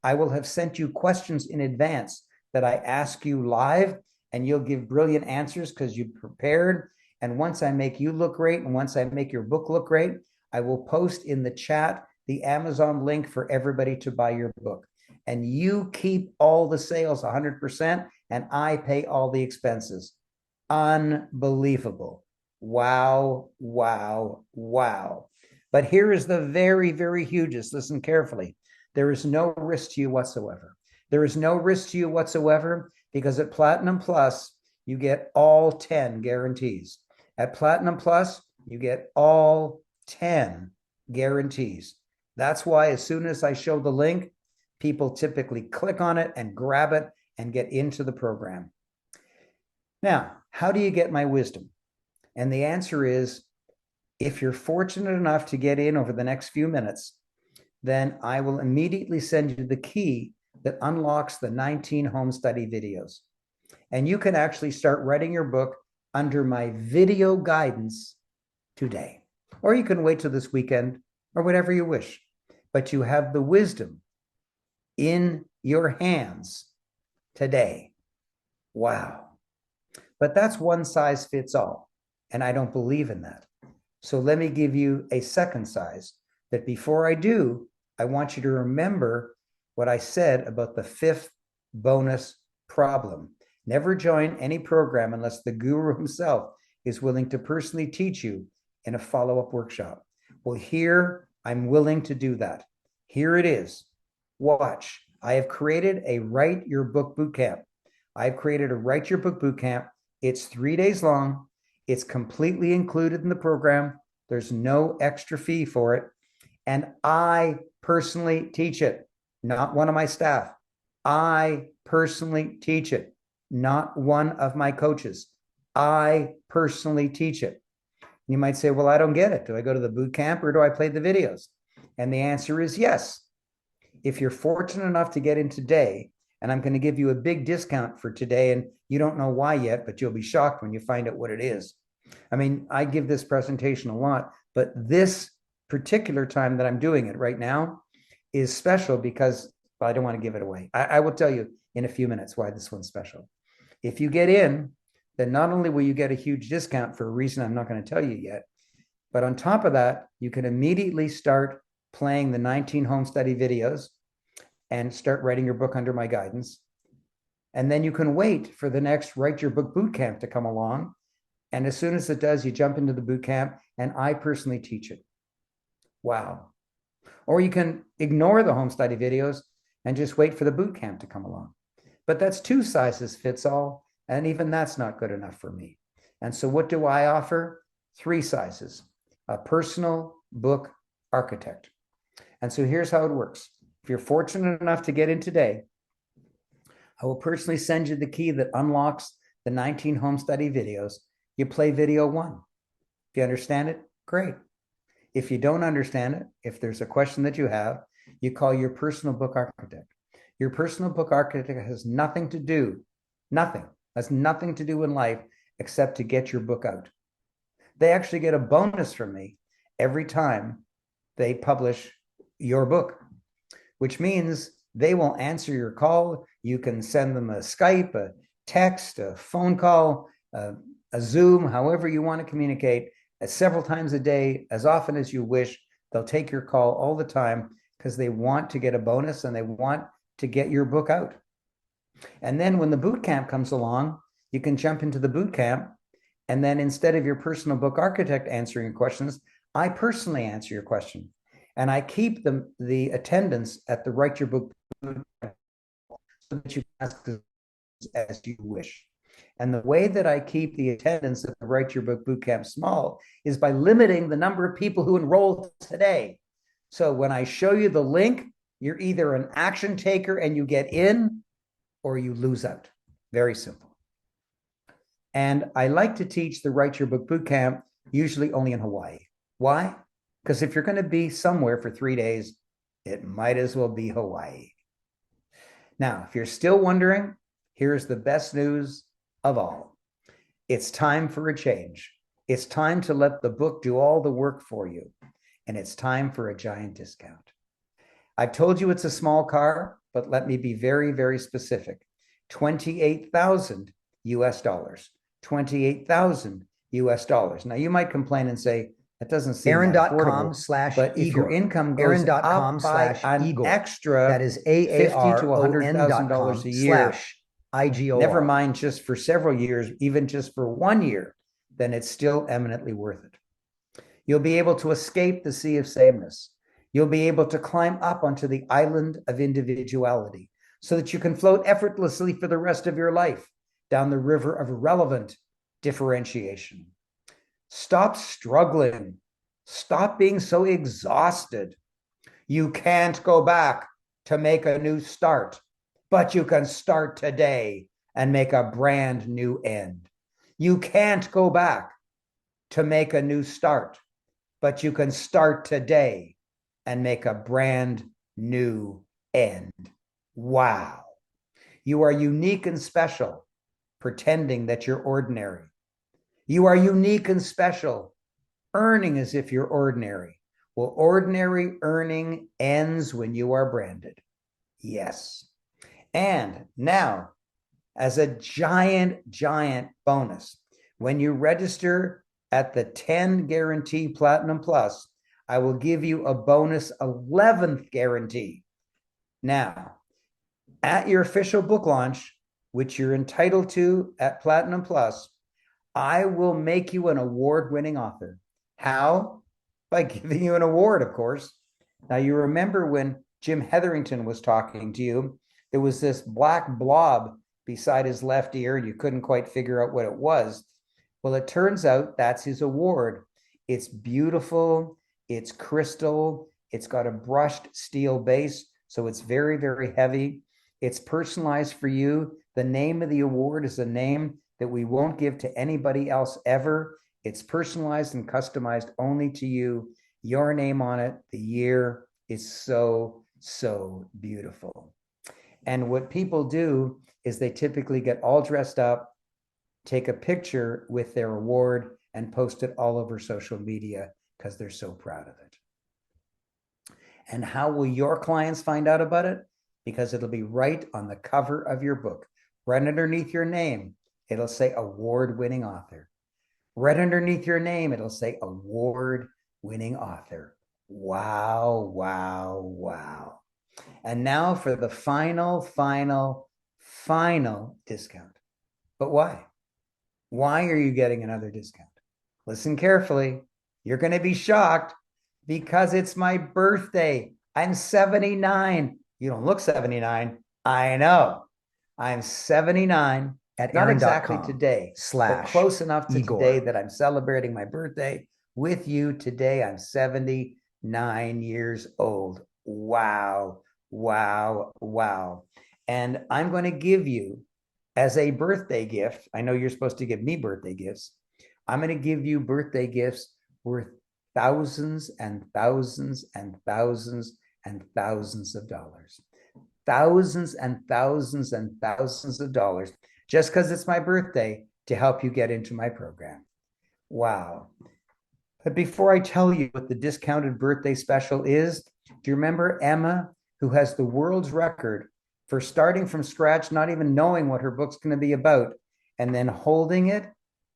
I will have sent you questions in advance that I ask you live, and you'll give brilliant answers because you prepared. And once I make you look great, and once I make your book look great, I will post in the chat the Amazon link for everybody to buy your book. And you keep all the sales 100%, and I pay all the expenses. Unbelievable. Wow, wow, wow. But here is the very, very hugest. Listen carefully. There is no risk to you whatsoever. There is no risk to you whatsoever because at Platinum Plus, you get all 10 guarantees. At Platinum Plus, you get all 10 guarantees. That's why as soon as I show the link, people typically click on it and grab it and get into the program. Now, how do you get my wisdom? And the answer is, if you're fortunate enough to get in over the next few minutes, then I will immediately send you the key that unlocks the 19 home study videos. And you can actually start writing your book under my video guidance today. Or you can wait till this weekend or whatever you wish. But you have the wisdom in your hands today. Wow. But that's one size fits all. And I don't believe in that. So let me give you a second size that before I do, I want you to remember what I said about the fifth bonus problem. Never join any program unless the guru himself is willing to personally teach you in a follow-up workshop. Well, here I'm willing to do that. Here it is. Watch. I have created a Write Your Book Bootcamp. I've created a Write Your Book Bootcamp. It's 3 days long. It's completely included in the program. There's no extra fee for it. And I personally teach it, not one of my staff. I personally teach it, not one of my coaches. I personally teach it. You might say, well, I don't get it. Do I go to the boot camp or do I play the videos? And the answer is yes. If you're fortunate enough to get in today, and I'm going to give you a big discount for today, and you don't know why yet, but you'll be shocked when you find out what it is. I mean, I give this presentation a lot, but this particular time that I'm doing it right now is special because I don't want to give it away. I will tell you in a few minutes why this one's special. If you get in, then not only will you get a huge discount for a reason I'm not going to tell you yet, but on top of that, you can immediately start playing the 19 home study videos and start writing your book under my guidance. And then you can wait for the next Write Your Book Bootcamp to come along. And as soon as it does, you jump into the bootcamp and I personally teach it. Wow. Or you can ignore the home study videos and just wait for the bootcamp to come along. But that's two sizes fits all. And even that's not good enough for me. And so what do I offer? 3 sizes: a personal book architect. And so here's how it works. If you're fortunate enough to get in today, I will personally send you the key that unlocks the 19 home study videos. You play video 1. If you understand it, great. If you don't understand it, if there's a question that you have, you call your personal book architect. Your personal book architect has nothing to do in life except to get your book out. They actually get a bonus from me every time they publish your book, which means they will answer your call. You can send them a Skype, a text, a phone call, a Zoom, however you want to communicate, several times a day, as often as you wish. They'll take your call all the time because they want to get a bonus and they want to get your book out. And then when the boot camp comes along, you can jump into the boot camp. And then instead of your personal book architect answering your questions, I personally answer your question. And I keep the attendance at the Write Your Book boot camp so that you can ask as you wish. And the way that I keep the attendance at the Write Your Book Bootcamp small is by limiting the number of people who enroll today. So when I show you the link, you're either an action taker and you get in, or you lose out. Very simple. And I like to teach the Write Your Book Bootcamp usually only in Hawaii. Why? Because if you're going to be somewhere for 3 days, it might as well be Hawaii. Now, if you're still wondering, here's the best news of all. It's time for a change. It's time to let the book do all the work for you. And it's time for a giant discount. I've told you it's a small car, but let me be very, very specific. $28,000 US dollars. $28,000 US dollars. Now you might complain and say, that doesn't seem Aaron.com/Igor. But if your income goes Aaron.com up by an Igor. extra that is $50,000 to $100,000 a year, IGOR. never mind just for several years, even just for 1 year, then it's still eminently worth it. You'll be able to escape the sea of sameness. You'll be able to climb up onto the island of individuality so that you can float effortlessly for the rest of your life down the river of relevant differentiation. Stop struggling. Stop being so exhausted. You can't go back to make a new start, but you can start today and make a brand new end. You can't go back to make a new start, but you can start today and make a brand new end. Wow. You are unique and special, pretending that you're ordinary. You are unique and special, earning as if you're ordinary. Well, ordinary earning ends when you are branded. Yes. And now, as a giant bonus, when you register at the 10 guarantee Platinum Plus, I will give you a bonus 11th guarantee. Now, at your official book launch, which you're entitled to at Platinum Plus, I will make you an award-winning author. How? By giving you an award, of course. Now, you remember when Jim Hetherington was talking to you, there was this black blob beside his left ear, and you couldn't quite figure out what it was. Well, it turns out that's his award. It's beautiful, it's crystal, it's got a brushed steel base, so it's very, very heavy. It's personalized for you. The name of the award is a name that we won't give to anybody else ever. It's personalized and customized only to you. Your name on it. The year is so, so beautiful. And what people do is they typically get all dressed up, take a picture with their award, and post it all over social media because they're so proud of it. And how will your clients find out about it? Because it'll be right on the cover of your book. Right underneath your name, it'll say award-winning author. Right underneath your name, it'll say award-winning author. Wow, wow, wow. And now for the final discount. But why? Why are you getting another discount? Listen carefully. You're going to be shocked because it's my birthday. I'm 79. You don't look 79. I know. I'm 79 at Not exactly aaron.com today, but / close enough to Igor. today that I'm celebrating my birthday with you today. I'm 79 years old. Wow, wow, wow. And I'm going to give you, as a birthday gift, I know you're supposed to give me birthday gifts. I'm going to give you birthday gifts worth thousands and thousands and thousands and thousands of dollars. Thousands and thousands and thousands of dollars just because it's my birthday to help you get into my program. Wow. But before I tell you what the discounted birthday special is, do you remember Emma, who has the world's record for starting from scratch, not even knowing what her book's going to be about, and then holding it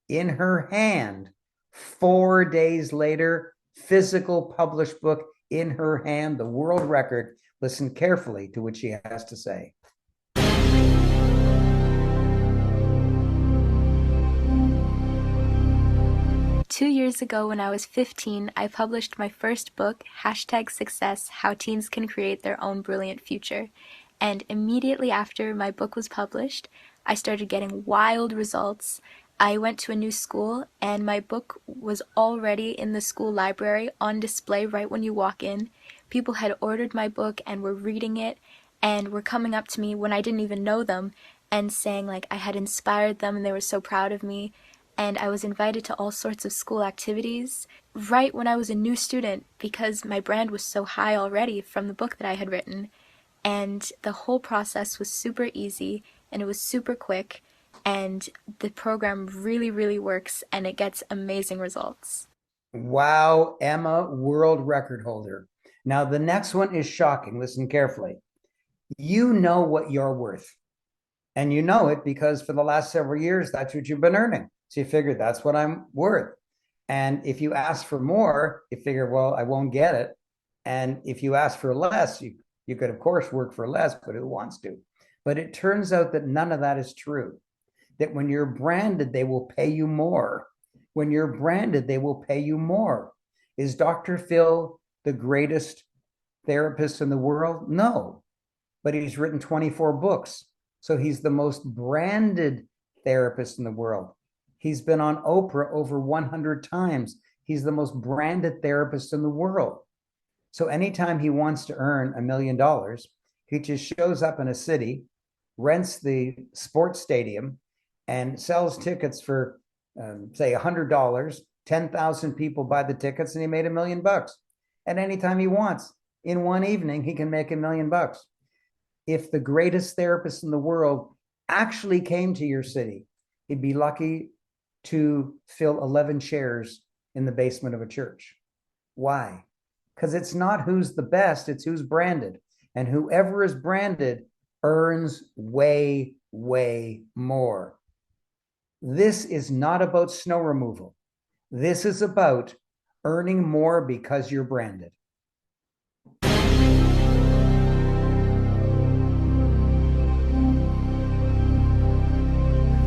in her hand 4 days later, physical published book in her hand, the world record. Listen carefully to what she has to say. 2 years ago, when I was 15, I published my first book, #Success: How Teens Can Create Their Own Brilliant Future. And immediately after my book was published, I started getting wild results. I went to a new school, and my book was already in the school library on display right when you walk in. People had ordered my book and were reading it, and were coming up to me when I didn't even know them and saying like I had inspired them and they were so proud of me. And I was invited to all sorts of school activities right when I was a new student because my brand was so high already from the book that I had written. And the whole process was super easy and it was super quick, and the program really, really works and it gets amazing results. Wow, Emma, world record holder. Now, the next one is shocking. Listen carefully. You know what you're worth. And you know it because for the last several years, that's what you've been earning. So you figure that's what I'm worth. And if you ask for more, you figure, well, I won't get it. And if you ask for less, you could, of course, work for less, but who wants to? But it turns out that none of that is true. That when you're branded, they will pay you more. When you're branded, they will pay you more. Is Dr. Phil the greatest therapist in the world? No, but he's written 24 books. So he's the most branded therapist in the world. He's been on Oprah over 100 times. He's the most branded therapist in the world. So anytime he wants to earn $1 million, he just shows up in a city, rents the sports stadium, and sells tickets for, say, $100. 10,000 people buy the tickets, and he made $1 million. And anytime he wants, in one evening, he can make $1 million. If the greatest therapist in the world actually came to your city, he'd be lucky to fill 11 chairs in the basement of a church. Why? Because it's not who's the best, it's who's branded. And whoever is branded earns way, way more. This is not about snow removal. This is about earning more because you're branded.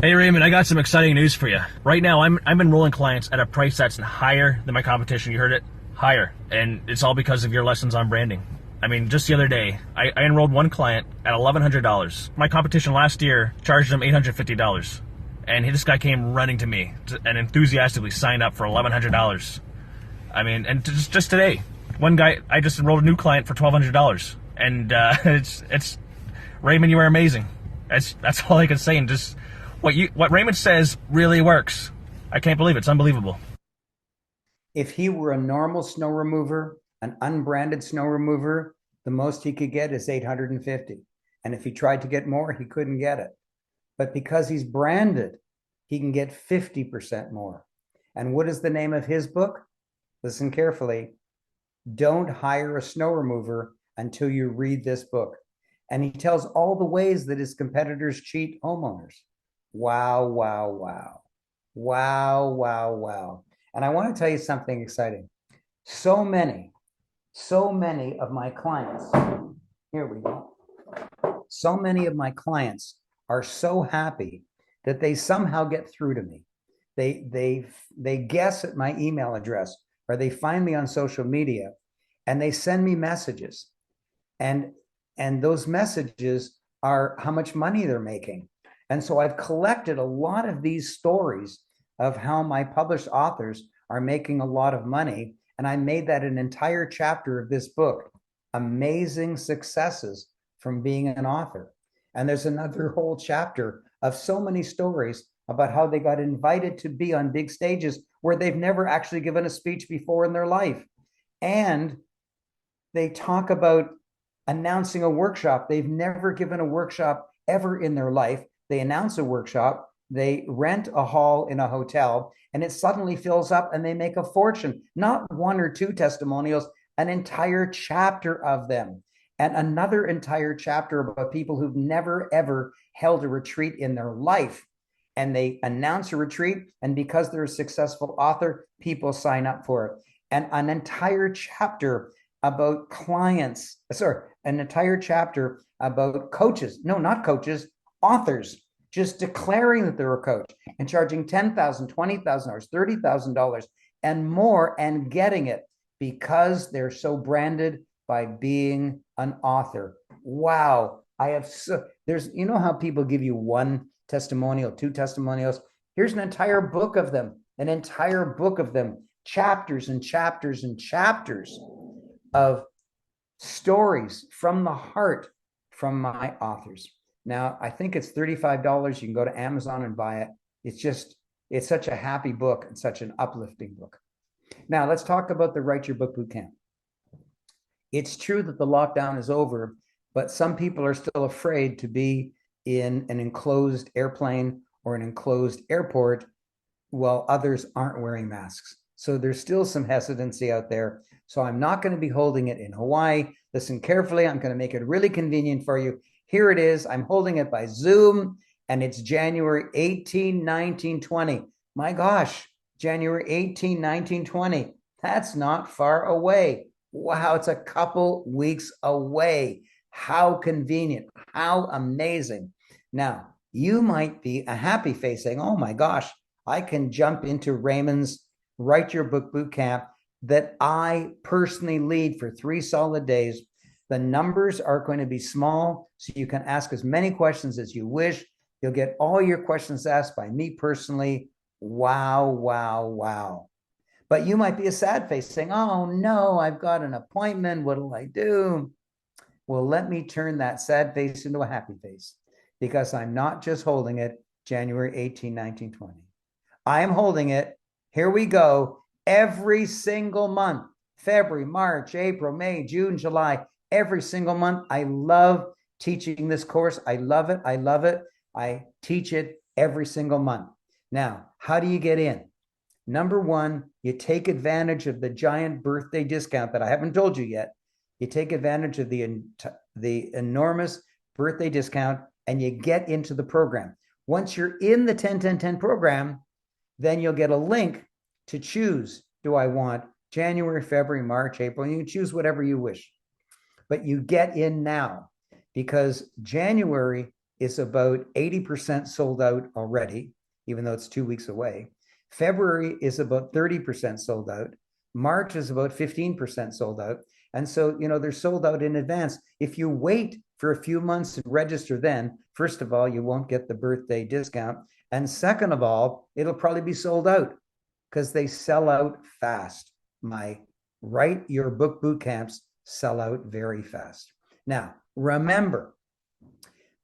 Hey Raymond, I got some exciting news for you. Right now, I'm enrolling clients at a price that's higher than my competition. You heard it? Higher. And it's all because of your lessons on branding. I mean, just the other day, I enrolled one client at $1,100. My competition last year charged him $850. And this guy came running to me and enthusiastically signed up for $1,100. I mean, and just today, one guy, I just enrolled a new client for $1,200. And it's Raymond, you are amazing. That's all I can say. And just what Raymond says really works. I can't believe it. It's unbelievable. If he were a normal snow remover, an unbranded snow remover, the most he could get is $850. And if he tried to get more, he couldn't get it. But because he's branded, he can get 50% more. And what is the name of his book? Listen carefully. Don't hire a snow remover until you read this book. And he tells all the ways that his competitors cheat homeowners. Wow, wow, wow. Wow, wow, wow. And I want to tell you something exciting. So many of my clients, here we go. So many of my clients are so happy that they somehow get through to me. They guess at my email address, or they find me on social media, and they send me messages. And those messages are how much money they're making. And so I've collected a lot of these stories of how my published authors are making a lot of money. And I made that an entire chapter of this book, Amazing Successes from Being an Author. And there's another whole chapter of so many stories about how they got invited to be on big stages where they've never actually given a speech before in their life. And they talk about announcing a workshop. They've never given a workshop ever in their life. They announce a workshop, they rent a hall in a hotel, and it suddenly fills up and they make a fortune. Not one or two testimonials, an entire chapter of them. And another entire chapter about people who've never, ever held a retreat in their life. And they announce a retreat, and because they're a successful author, people sign up for it. And an entire chapter about clients, an entire chapter about coaches, no, not coaches, authors, just declaring that they're a coach and charging $10,000, $20,000, $30,000 and more, and getting it because they're so branded by being an author. Wow. There's, you know how people give you one testimonial, two testimonials? Here's an entire book of them, chapters and chapters and chapters of stories from the heart from my authors. Now, I think it's $35. You can go to Amazon and buy it. It's such a happy book and such an uplifting book. Now, let's talk about the Write Your Book Bootcamp. It's true that the lockdown is over, but some people are still afraid to be in an enclosed airplane or an enclosed airport while others aren't wearing masks. So there's still some hesitancy out there. So I'm not going to be holding it in Hawaii. Listen carefully. I'm going to make it really convenient for you. Here it is. I'm holding it by Zoom, and it's January 18, 19, 20. My gosh, January 18, 19, 20. That's not far away. Wow, it's a couple weeks away. How convenient. How amazing. Now, you might be a happy face saying, oh my gosh, I can jump into Raymond's Write Your Book Bootcamp that I personally lead for 3 solid days. The numbers are going to be small, so you can ask as many questions as you wish. You'll get all your questions asked by me personally. Wow, wow, wow. But you might be a sad face saying, oh no, I've got an appointment. What'll I do? Well, let me turn that sad face into a happy face, because I'm not just holding it January 18, 19, 20. I am holding it, here we go, every single month, February, March, April, May, June, July, every single month. I love teaching this course. I love it. I love it. I teach it every single month. Now, how do you get in? Number one, you take advantage of the giant birthday discount that I haven't told you yet. You take advantage of the enormous birthday discount, and you get into the program. Once you're in the 10-10-10 program, then you'll get a link to choose. Do I want January, February, March, April? You can choose whatever you wish. But you get in now, because January is about 80% sold out already, even though it's 2 weeks away. February is about 30% sold out. March is about 15% sold out. And so, they're sold out in advance. If you wait for a few months and register then, first of all, you won't get the birthday discount. And second of all, it'll probably be sold out because they sell out fast. My Write Your Book Bootcamps sell out very fast. Now, remember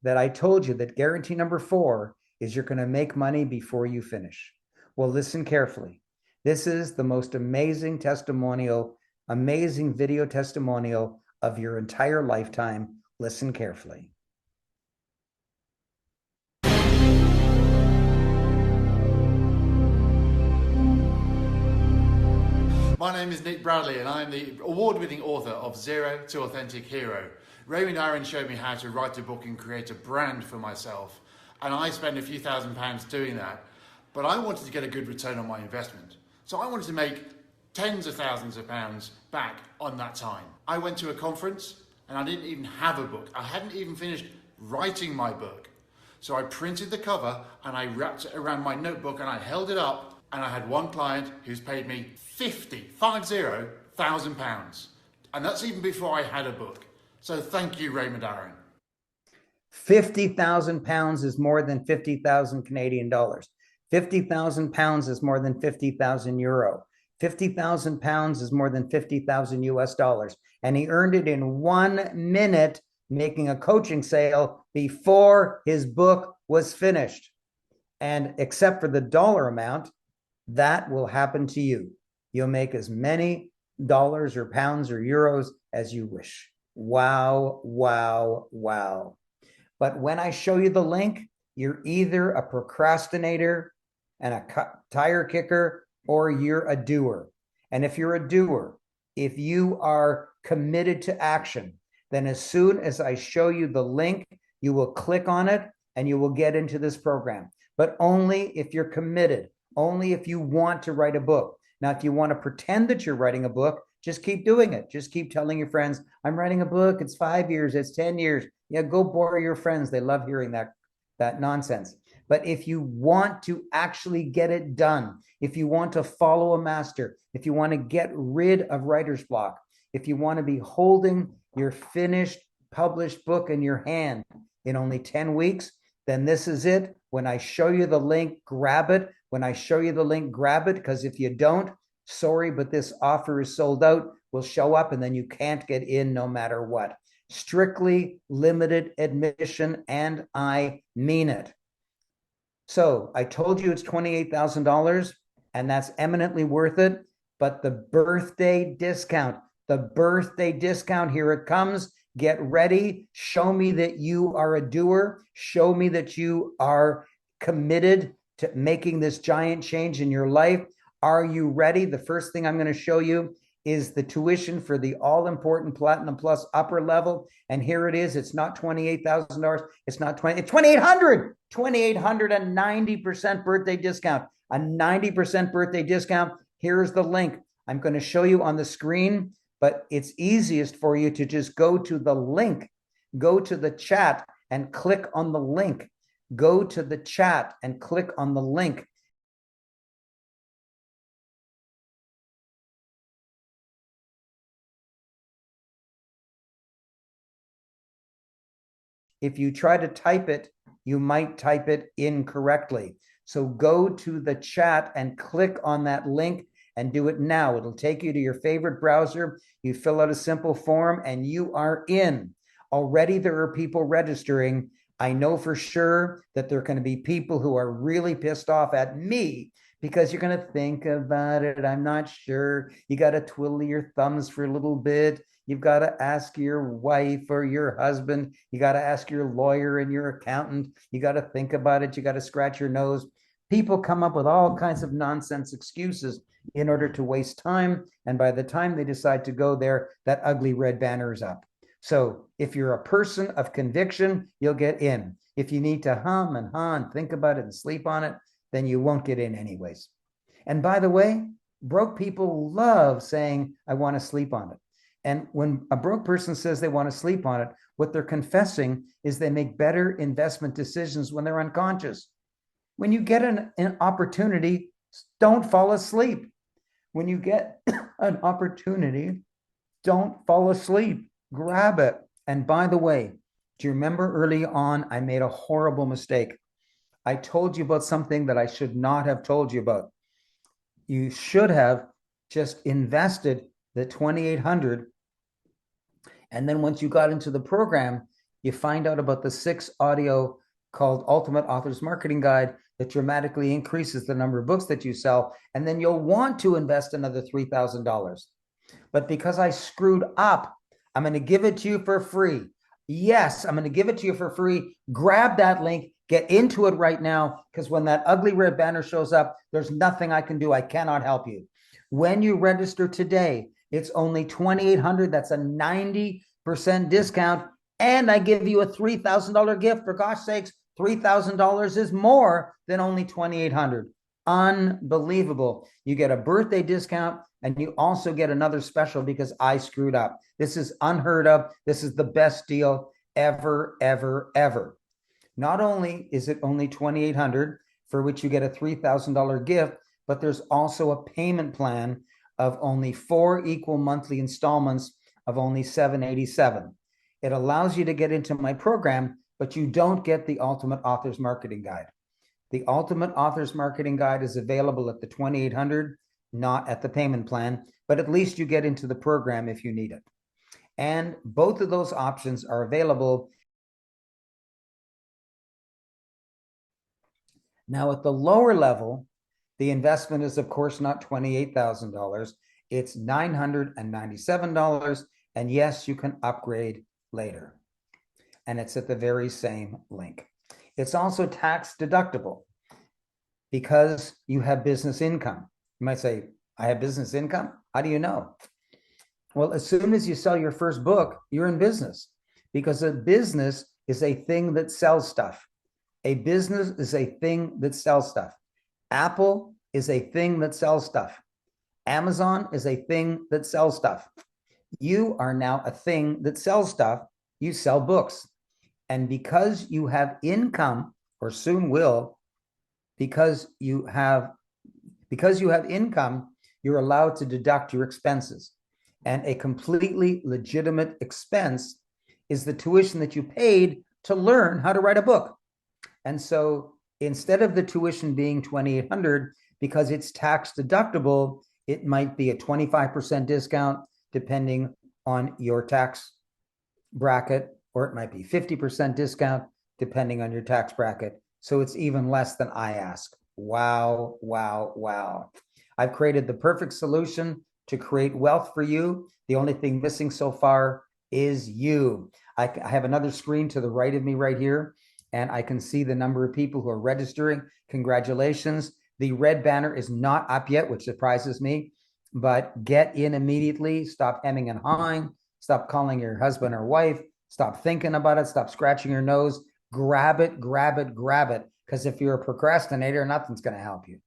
that I told you that guarantee number 4 is you're going to make money before you finish. Well, listen carefully. This is the most amazing testimonial, amazing video testimonial of your entire lifetime. Listen carefully. My name is Nick Bradley, and I'm the award-winning author of Zero to Authentic Hero. Raymond Aaron showed me how to write a book and create a brand for myself, and I spent a few £1,000s doing that. But I wanted to get a good return on my investment. So I wanted to make tens of thousands of pounds back on that time. I went to a conference and I didn't even have a book. I hadn't even finished writing my book. So I printed the cover and I wrapped it around my notebook and I held it up, and I had one client who's paid me £50,000. And that's even before I had a book. So thank you, Raymond Aaron. 50,000 pounds is more than 50,000 Canadian dollars. 50,000 pounds is more than 50,000 euro. 50,000 pounds is more than 50,000 US dollars. And he earned it in 1 minute making a coaching sale before his book was finished. And except for the dollar amount, that will happen to you. You'll make as many dollars or pounds or euros as you wish. Wow, wow, wow. But when I show you the link, you're either a procrastinator and a tire kicker, or you're a doer. And if you're a doer, if you are committed to action, then as soon as I show you the link, you will click on it and you will get into this program. But only if you're committed, only if you want to write a book. Now, if you want to pretend that you're writing a book, just keep doing it. Just keep telling your friends, I'm writing a book. It's 5 years. It's 10 years. Yeah, go bore your friends. They love hearing that nonsense. But if you want to actually get it done, if you want to follow a master, if you want to get rid of writer's block, if you want to be holding your finished, published book in your hand in only 10 weeks, then this is it. When I show you the link, grab it. When I show you the link, grab it, because if you don't, sorry, but this offer is sold out, will show up, and then you can't get in no matter what. Strictly limited admission, and I mean it. So I told you it's $28,000, and that's eminently worth it. But the birthday discount, here it comes. Get ready. Show me that you are a doer. Show me that you are committed to making this giant change in your life. Are you ready? The first thing I'm going to show you is the tuition for the all-important Platinum Plus upper level. And here it is. It's not $28,000. It's not it's $2,800. $2,800, a 90% birthday discount. A 90% birthday discount. Here's the link. I'm going to show you on the screen, but it's easiest for you to just go to the link. Go to the chat and click on the link. Go to the chat and click on the link. If you try to type it, you might type it incorrectly. So go to the chat and click on that link and do it now. It'll take you to your favorite browser. You fill out a simple form and you are in. Already there are people registering. I know for sure that there are going to be people who are really pissed off at me because you're going to think about it. I'm not sure. You got to twiddle your thumbs for a little bit. You've got to ask your wife or your husband. You got to ask your lawyer and your accountant. You got to think about it. You got to scratch your nose. People come up with all kinds of nonsense excuses in order to waste time. And by the time they decide to go there, that ugly red banner is up. So if you're a person of conviction, you'll get in. If you need to hum and ha and think about it and sleep on it, then you won't get in anyways. And by the way, broke people love saying, I want to sleep on it. And when a broke person says they want to sleep on it, what they're confessing is they make better investment decisions when they're unconscious. When you get an opportunity, don't fall asleep. When you get an opportunity, don't fall asleep. Grab it. And by the way, do you remember early on, I made a horrible mistake. I told you about something that I should not have told you about. You should have just invested the $2,800. And then once you got into the program, you find out about the 6 audio called Ultimate Author's Marketing Guide that dramatically increases the number of books that you sell. And then you'll want to invest another $3,000. But because I screwed up, I'm going to give it to you for free. Yes, I'm going to give it to you for free. Grab that link. Get into it right now, because when that ugly red banner shows up, there's nothing I can do. I cannot help you. When you register today, it's only $2,800. That's a 90% discount. And I give you a $3,000 gift. For gosh sakes, $3,000 is more than only $2,800. Unbelievable. You get a birthday discount, and you also get another special because I screwed up. This is unheard of. This is the best deal ever, ever, ever. Not only is it only $2,800, for which you get a $3,000 gift, but there's also a payment plan of only 4 equal monthly installments of only $787. It allows you to get into my program but you don't get the Ultimate Authors Marketing Guide. The Ultimate Authors Marketing Guide is available at the 2800, not at the payment plan, but at least you get into the program if you need it. And both of those options are available. Now, at the lower level, the investment is, of course, not $28,000. It's $997. And yes, you can upgrade later. And it's at the very same link. It's also tax deductible because you have business income. You might say, I have business income? How do you know? Well, as soon as you sell your first book, you're in business, because a business is a thing that sells stuff. A business is a thing that sells stuff. Apple is a thing that sells stuff. Amazon is a thing that sells stuff. You are now a thing that sells stuff. You sell books. And because you have income, or soon will, because you have income, you're allowed to deduct your expenses. And a completely legitimate expense is the tuition that you paid to learn how to write a book. And so instead of the tuition being $2,800, because it's tax deductible, it might be a 25% discount depending on your tax bracket, or it might be 50% discount depending on your tax bracket. So it's even less than I ask. Wow, wow, wow. I've created the perfect solution to create wealth for you. The only thing missing so far is you. I have another screen to the right of me right here, and I can see the number of people who are registering. Congratulations. The red banner is not up yet, which surprises me, but get in immediately. Stop hemming and hawing. Stop calling your husband or wife. Stop thinking about it. Stop scratching your nose. Grab it, grab it, grab it. Because if you're a procrastinator, nothing's going to help you.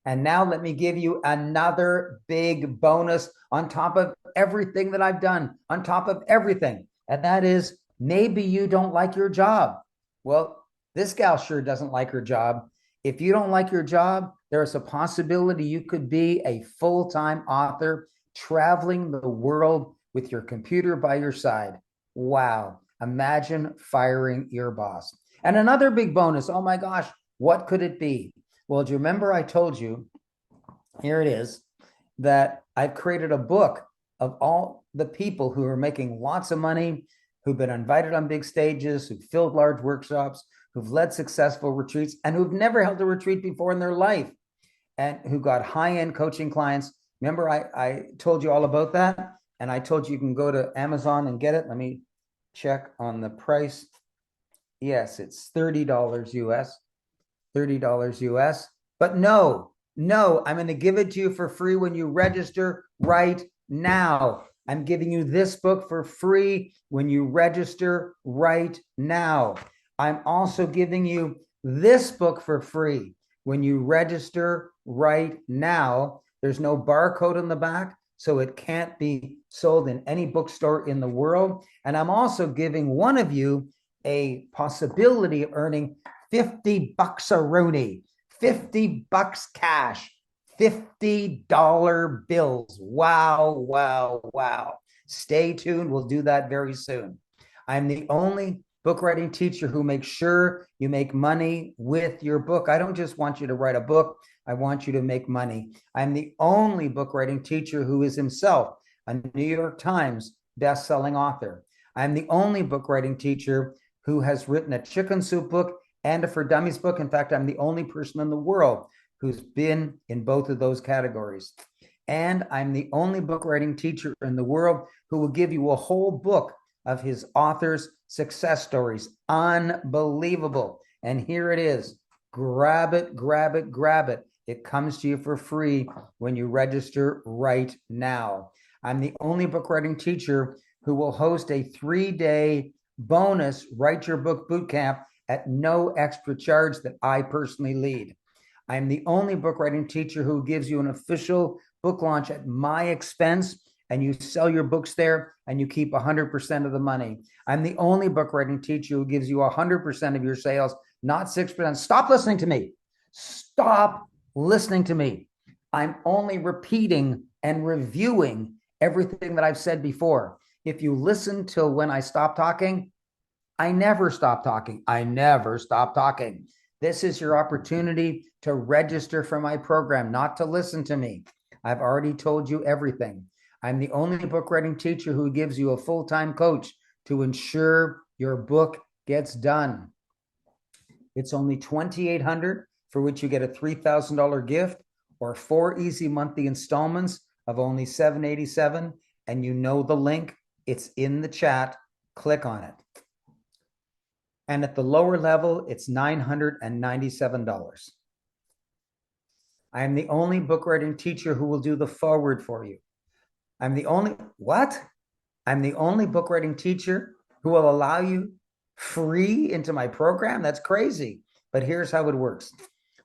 And now let me give you another big bonus on top of everything that I've done, on top of everything. And that is, maybe you don't like your job. Well, this gal sure doesn't like her job. If you don't like your job, there's a possibility you could be a full-time author traveling the world with your computer by your side. Wow. Imagine firing your boss. And another big bonus. Oh my gosh, what could it be? Well, do you remember I told you, here it is, that I've created a book of all the people who are making lots of money, who've been invited on big stages, who've filled large workshops, who've led successful retreats, and who've never held a retreat before in their life, and who got high-end coaching clients. Remember, I told you all about that, and I told you can go to Amazon and get it. Let me check on the price. Yes, it's $30 US. $30 US. But no, I'm going to give it to you for free when you register right now. I'm giving you this book for free when you register right now. I'm also giving you this book for free when you register right now. There's no barcode on the back, so it can't be sold in any bookstore in the world. And I'm also giving one of you a possibility of earning $50 a rooney, $50 cash, $50 bills. Wow, wow, wow. Stay tuned. We'll do that very soon. I'm the only book writing teacher who makes sure you make money with your book. I don't just want you to write a book. I want you to make money. I'm the only book writing teacher who is himself a New York Times best-selling author. I'm the only book writing teacher who has written a chicken soup book and a For Dummies book. In fact, I'm the only person in the world who's been in both of those categories. And I'm the only book writing teacher in the world who will give you a whole book of his authors' success stories. Unbelievable. And here it is. Grab it, grab it, grab it. It comes to you for free when you register right now. I'm the only book writing teacher who will host a 3-day bonus Write Your Book Bootcamp at no extra charge that I personally lead. I'm the only book writing teacher who gives you an official book launch at my expense, and you sell your books there and you keep 100% of the money. I'm the only book writing teacher who gives you 100% of your sales, not 6%. Stop listening to me. Stop listening to me. I'm only repeating and reviewing everything that I've said before. If you listen till when I stop talking, I never stop talking. I never stop talking. This is your opportunity to register for my program, not to listen to me. I've already told you everything. I'm the only book writing teacher who gives you a full-time coach to ensure your book gets done. It's only $2,800, for which you get a $3,000 gift, or 4 easy monthly installments of only $787. And you know the link. It's in the chat. Click on it. And at the lower level, it's $997. I am the only book writing teacher who will do the forward for you. I'm the only book writing teacher who will allow you free into my program. That's crazy. But here's how it works.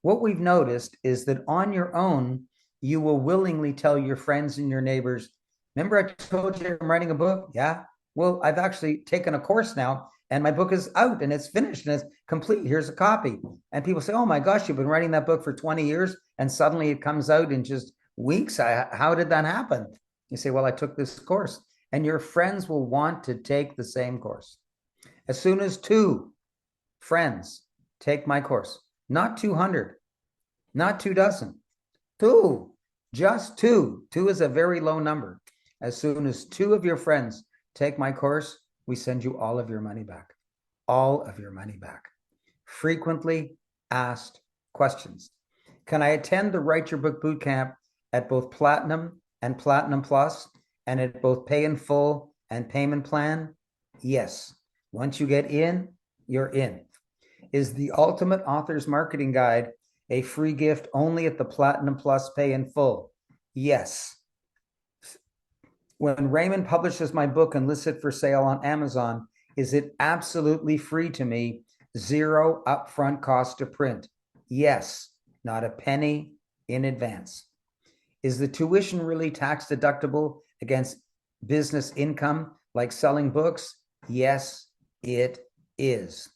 What we've noticed is that on your own, you will willingly tell your friends and your neighbors, remember I told you I'm writing a book? Yeah. Well, I've actually taken a course now, and my book is out and it's finished and it's complete. Here's a copy. And people say, oh my gosh, you've been writing that book for 20 years and suddenly it comes out in just weeks. How did that happen? You say, well, I took this course. And your friends will want to take the same course. As soon as 2 friends take my course, not 200, not 2 dozen, 2, just 2. 2 is a very low number. As soon as 2 of your friends take my course, we send you all of your money back. All of your money back. Frequently asked questions. Can I attend the Write Your Book Bootcamp at both Platinum and Platinum Plus, and at both Pay in Full and Payment Plan? Yes. Once you get in, you're in. Is the Ultimate Author's Marketing Guide a free gift only at the Platinum Plus Pay in Full? Yes. When Raymond publishes my book and lists it for sale on Amazon, is it absolutely free to me? 0 upfront cost to print? Yes. Not a penny in advance. Is the tuition really tax deductible against business income like selling books? Yes, it is.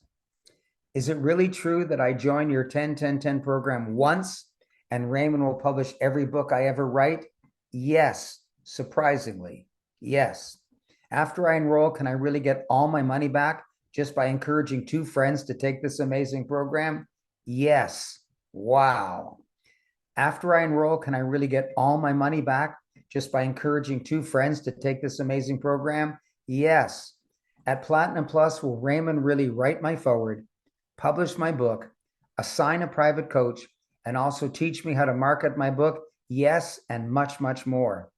Is it really true that I join your 10-10-10 program once and Raymond will publish every book I ever write? Yes. Surprisingly, yes. After I enroll, can I really get all my money back just by encouraging 2 friends to take this amazing program? Yes. Wow. After I enroll, can I really get all my money back just by encouraging 2 friends to take this amazing program? Yes. At Platinum Plus, will Raymond really write my forward, publish my book, assign a private coach, and also teach me how to market my book? Yes, and much, much more.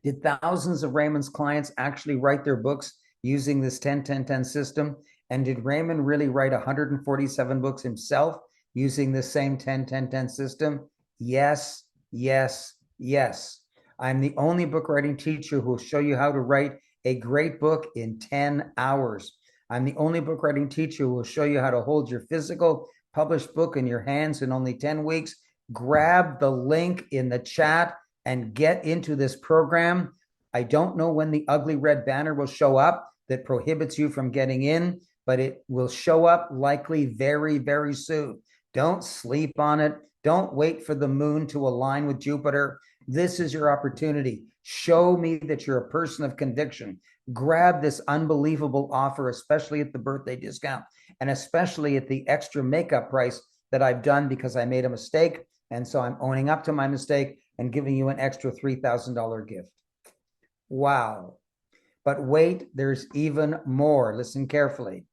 Did thousands of Raymond's clients actually write their books using this 10-10-10 system? And did Raymond really write 147 books himself using the same 10-10-10 system? Yes, yes, yes. I'm the only book writing teacher who will show you how to write a great book in 10 hours. I'm the only book writing teacher who will show you how to hold your physical published book in your hands in only 10 weeks. Grab the link in the chat and get into this program. I don't know when the ugly red banner will show up that prohibits you from getting in, but it will show up likely very, very soon. Don't sleep on it. Don't wait for the moon to align with Jupiter. This is your opportunity. Show me that you're a person of conviction. Grab this unbelievable offer, especially at the birthday discount, and especially at the extra makeup price that I've done because I made a mistake. And so I'm owning up to my mistake and giving you an extra $3,000 gift. Wow. But wait, there's even more. Listen carefully.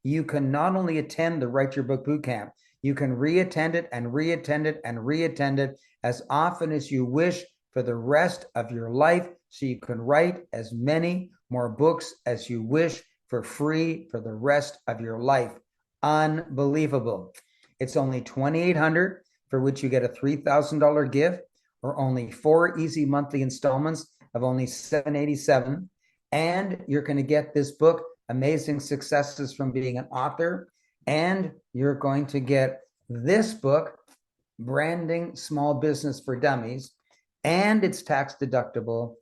You can not only attend the Write Your Book Bootcamp, you can re-attend it and re-attend it and re-attend it as often as you wish for the rest of your life, so you can write as many more books as you wish for free for the rest of your life. Unbelievable. It's only $2,800, for which you get a $3,000 gift, or only 4 easy monthly installments of only $787. And you're going to get this book, Amazing Successes from Being an Author. And you're going to get this book, Branding Small Business for Dummies. And it's tax deductible.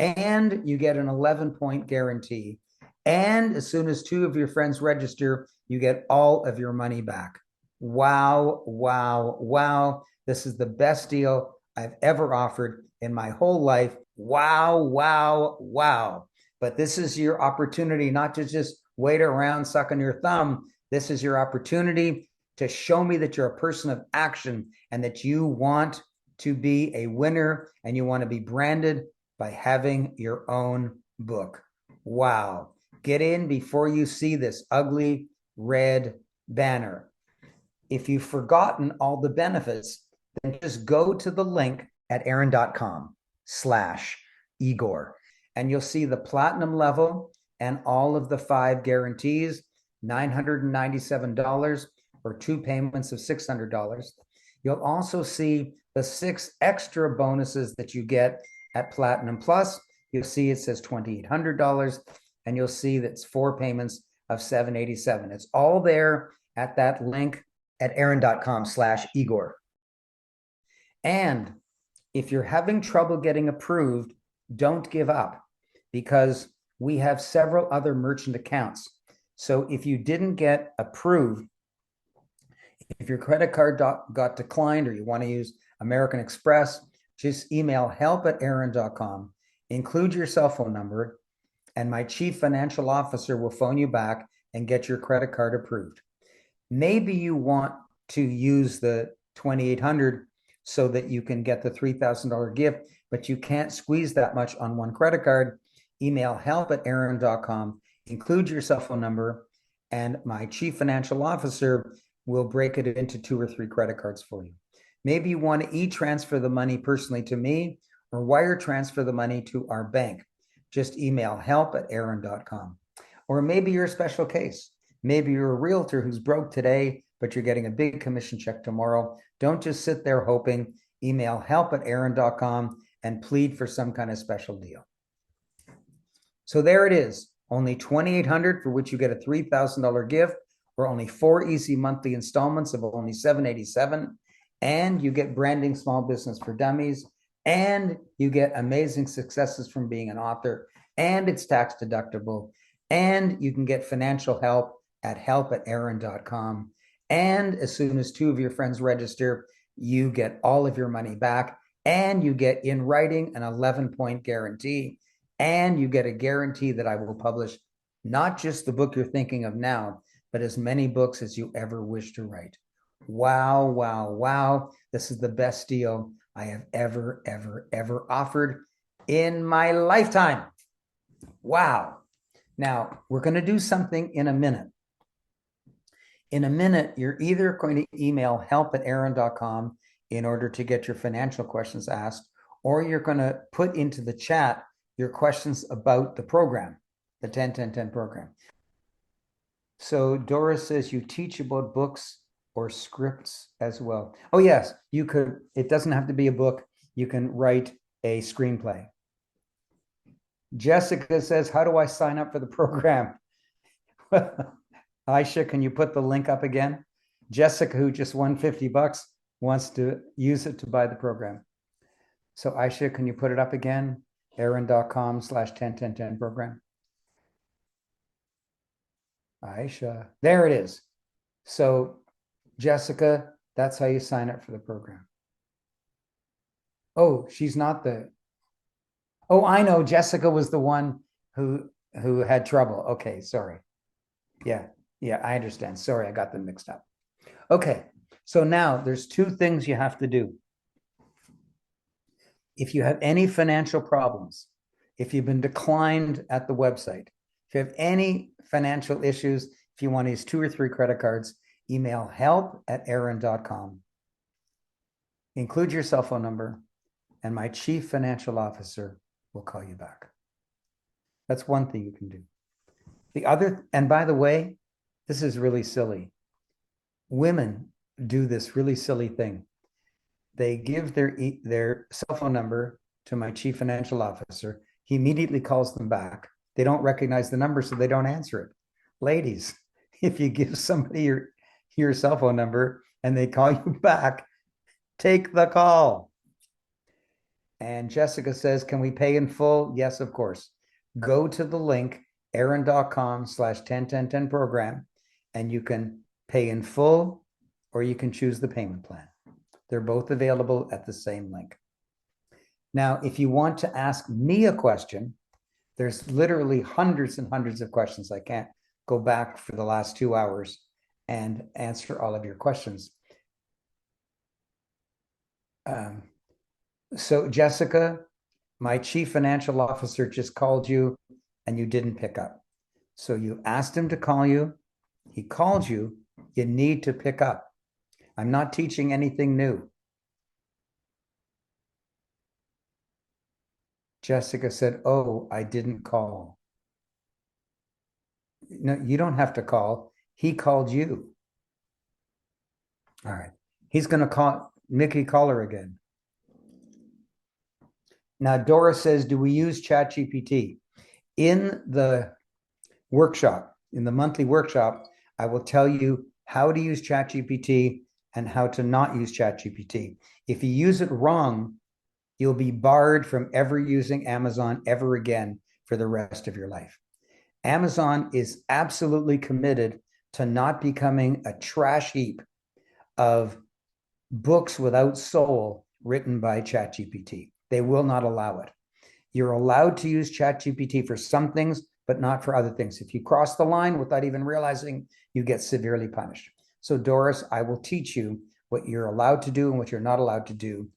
And you get an 11-point guarantee. And as soon as 2 of your friends register, you get all of your money back. Wow, wow, wow. This is the best deal I've ever offered in my whole life. Wow, wow, wow. But this is your opportunity not to just wait around sucking your thumb. This is your opportunity to show me that you're a person of action and that you want to be a winner and you want to be branded by having your own book. Wow. Get in before you see this ugly red banner. If you've forgotten all the benefits, then just go to the link at aaron.com/Igor, and you'll see the platinum level and all of the 5 guarantees, $997 or 2 payments of $600. You'll also see the 6 extra bonuses that you get at Platinum Plus. You'll see it says $2,800, and you'll see that's 4 payments of $787. It's all there at that link at aaron.com/Igor. And if you're having trouble getting approved, don't give up, because we have several other merchant accounts. So if you didn't get approved, if your credit card got declined or you want to use American Express, just email help@aaron.com, include your cell phone number, and my chief financial officer will phone you back and get your credit card approved. Maybe you want to use the $2,800 so that you can get the $3,000 gift, but you can't squeeze that much on one credit card. Email help@aaron.com, include your cell phone number, and my chief financial officer will break it into 2 or 3 credit cards for you. Maybe you want to e-transfer the money personally to me or wire transfer the money to our bank. Just email help@aaron.com. Or maybe you're a special case. Maybe you're a realtor who's broke today, but you're getting a big commission check tomorrow. Don't just sit there hoping. Email help@aaron.com and plead for some kind of special deal. So there it is. Only $2,800 for which you get a $3,000 gift, or only 4 easy monthly installments of only $787. And you get branding small business for dummies. And you get amazing successes from being an author. And it's tax deductible. And you can get financial help at help@aaron.com. And as soon as 2 of your friends register, you get all of your money back. And you get in writing an 11-point guarantee. And you get a guarantee that I will publish not just the book you're thinking of now, but as many books as you ever wish to write. Wow, wow, wow. This is the best deal I have ever offered in my lifetime. Wow. Now, we're going to do something in a minute. In a minute, you're either going to email help@aaron.com in order to get your financial questions asked, or you're going to put into the chat your questions about the program, the 10-10-10 program. So Doris says you teach about books or scripts as well. Oh, yes, you could. It doesn't have to be a book. You can write a screenplay. Jessica says, how do I sign up for the program? Aisha, can you put the link up again? Jessica, who just won $50, wants to use it to buy the program. So Aisha, can you put it up again? aaron.com/10-10-10 program. Aisha, there it is. So Jessica, that's how you sign up for the program. Oh, she's not the, oh, I know, Jessica was the one who had trouble. Okay, sorry. Yeah, I understand. Sorry, I got them mixed up. Okay, so now there's 2 things you have to do. If you have any financial problems, if you've been declined at the website, if you have any financial issues, if you want to use 2 or 3 credit cards, email help@aaron.com. Include your cell phone number, and my chief financial officer will call you back. That's one thing you can do. The other, and by the way, this is really silly. Women do this really silly thing. They give their cell phone number to my chief financial officer. He immediately calls them back. They don't recognize the number, so they don't answer it. Ladies, if you give somebody your cell phone number and they call you back, take the call. And Jessica says, can we pay in full? Yes, of course. Go to the link, aaron.com/10-10-10 program, and you can pay in full or you can choose the payment plan. They're both available at the same link. Now, if you want to ask me a question, there's literally hundreds and hundreds of questions. I can't go back for the last 2 hours and answer all of your questions. So Jessica, my chief financial officer just called you and you didn't pick up. So you asked him to call you. He called you. You need to pick up. I'm not teaching anything new. Jessica said, oh, I didn't call. No, you don't have to call. He called you. All right. He's going to call Mickey, call her again. Now, Dora says, do we use ChatGPT? In the workshop, in the monthly workshop, I will tell you how to use ChatGPT and how to not use ChatGPT. If you use it wrong, you'll be barred from ever using Amazon ever again for the rest of your life. Amazon is absolutely committed to not becoming a trash heap of books without soul written by ChatGPT. They will not allow it. You're allowed to use ChatGPT for some things, but not for other things. If you cross the line without even realizing, you get severely punished. So Doris, I will teach you what you're allowed to do and what you're not allowed to do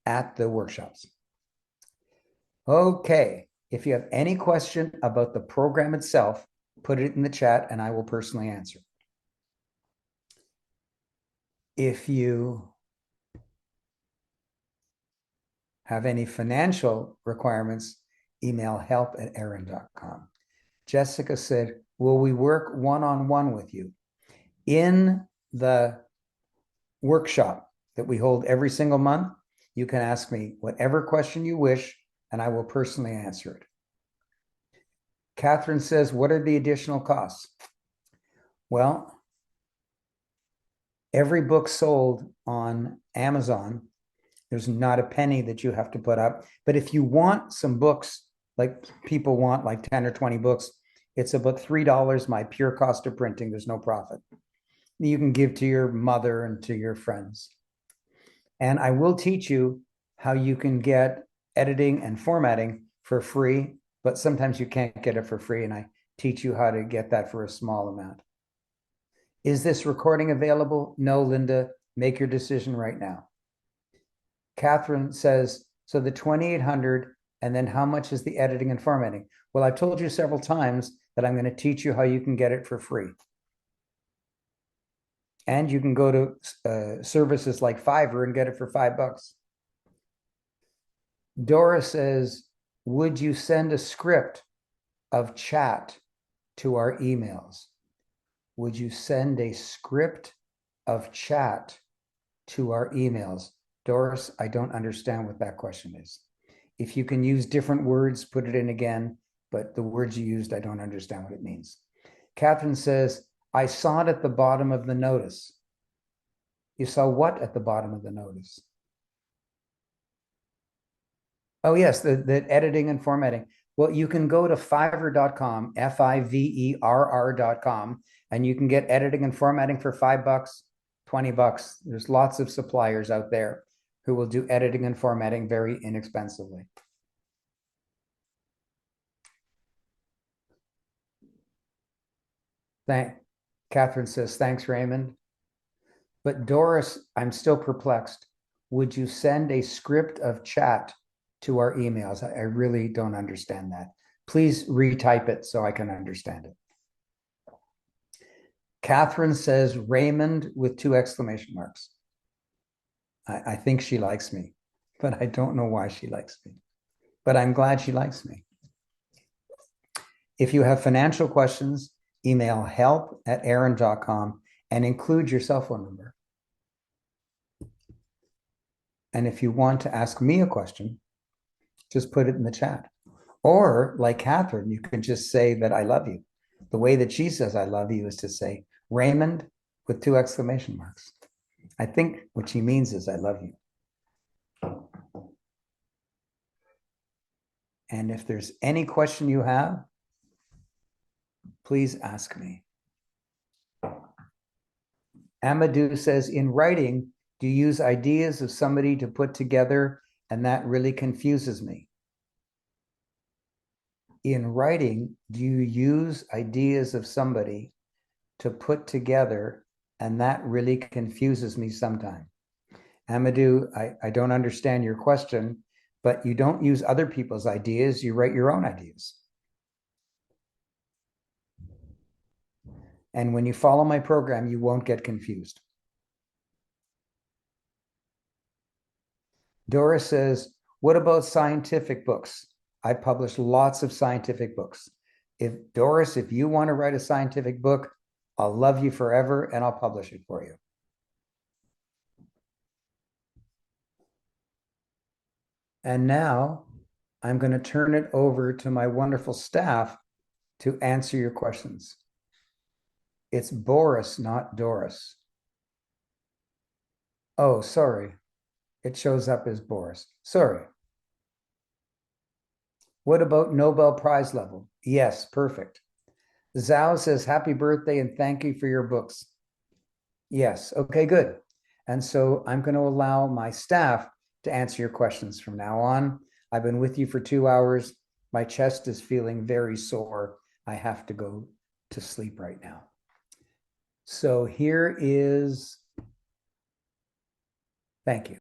at the workshops. Okay, if you have any question about the program itself, put it in the chat and I will personally answer. If you have any financial requirements, email help@aaron.com. Jessica said, will we work one-on-one with you? In the workshop that we hold every single month, you can ask me whatever question you wish, and I will personally answer it. Catherine says, what are the additional costs? Well, every book sold on Amazon, there's not a penny that you have to put up. But if you want some books, like people want like 10 or 20 books, it's about $3, my pure cost of printing. There's no profit. You can give to your mother and to your friends. And I will teach you how you can get editing and formatting for free, but sometimes you can't get it for free. And I teach you how to get that for a small amount. Is this recording available? No, Linda, make your decision right now. Catherine says, so the 2,800, and then how much is the editing and formatting? Well, I've told you several times that I'm going to teach you how you can get it for free. And you can go to services like Fiverr and get it for $5. Dora says, would you send a script of chat to our emails? Would you send a script of chat to our emails? Doris, I don't understand what that question is. If you can use different words, put it in again, but the words you used, I don't understand what it means. Catherine says, I saw it at the bottom of the notice. You saw what at the bottom of the notice? Oh, yes, the editing and formatting. Well, you can go to fiverr.com, Fiverr.com, and you can get editing and formatting for $5, $20. There's lots of suppliers out there who will do editing and formatting very inexpensively. Catherine says, thanks, Raymond. But Doris, I'm still perplexed. Would you send a script of chat to our emails? I really don't understand that. Please retype it so I can understand it. Catherine says, Raymond with 2 exclamation marks. I think she likes me, but I don't know why she likes me. But I'm glad she likes me. If you have financial questions, email help@aaron.com and include your cell phone number. And if you want to ask me a question, just put it in the chat. Or like Catherine, you can just say that I love you. The way that she says I love you is to say Raymond with 2 exclamation marks. I think what she means is I love you. And if there's any question you have, please ask me. Amadou says, in writing, do you use ideas of somebody to put together? And that really confuses me. in writing, do you use ideas of somebody to put together? And that really confuses me sometimes. Amadou, I don't understand your question, but you don't use other people's ideas, you write your own ideas. And when you follow my program, you won't get confused. Doris says, what about scientific books? I publish lots of scientific books. Doris, if you want to write a scientific book, I'll love you forever and I'll publish it for you. And now I'm going to turn it over to my wonderful staff to answer your questions. It's Boris, not Doris. Oh, sorry. It shows up as Boris. Sorry. What about Nobel Prize level? Yes, perfect. Zhao says, happy birthday and thank you for your books. Yes, okay, good. And so I'm going to allow my staff to answer your questions from now on. I've been with you for 2 hours. My chest is feeling very sore. I have to go to sleep right now. So here is, thank you.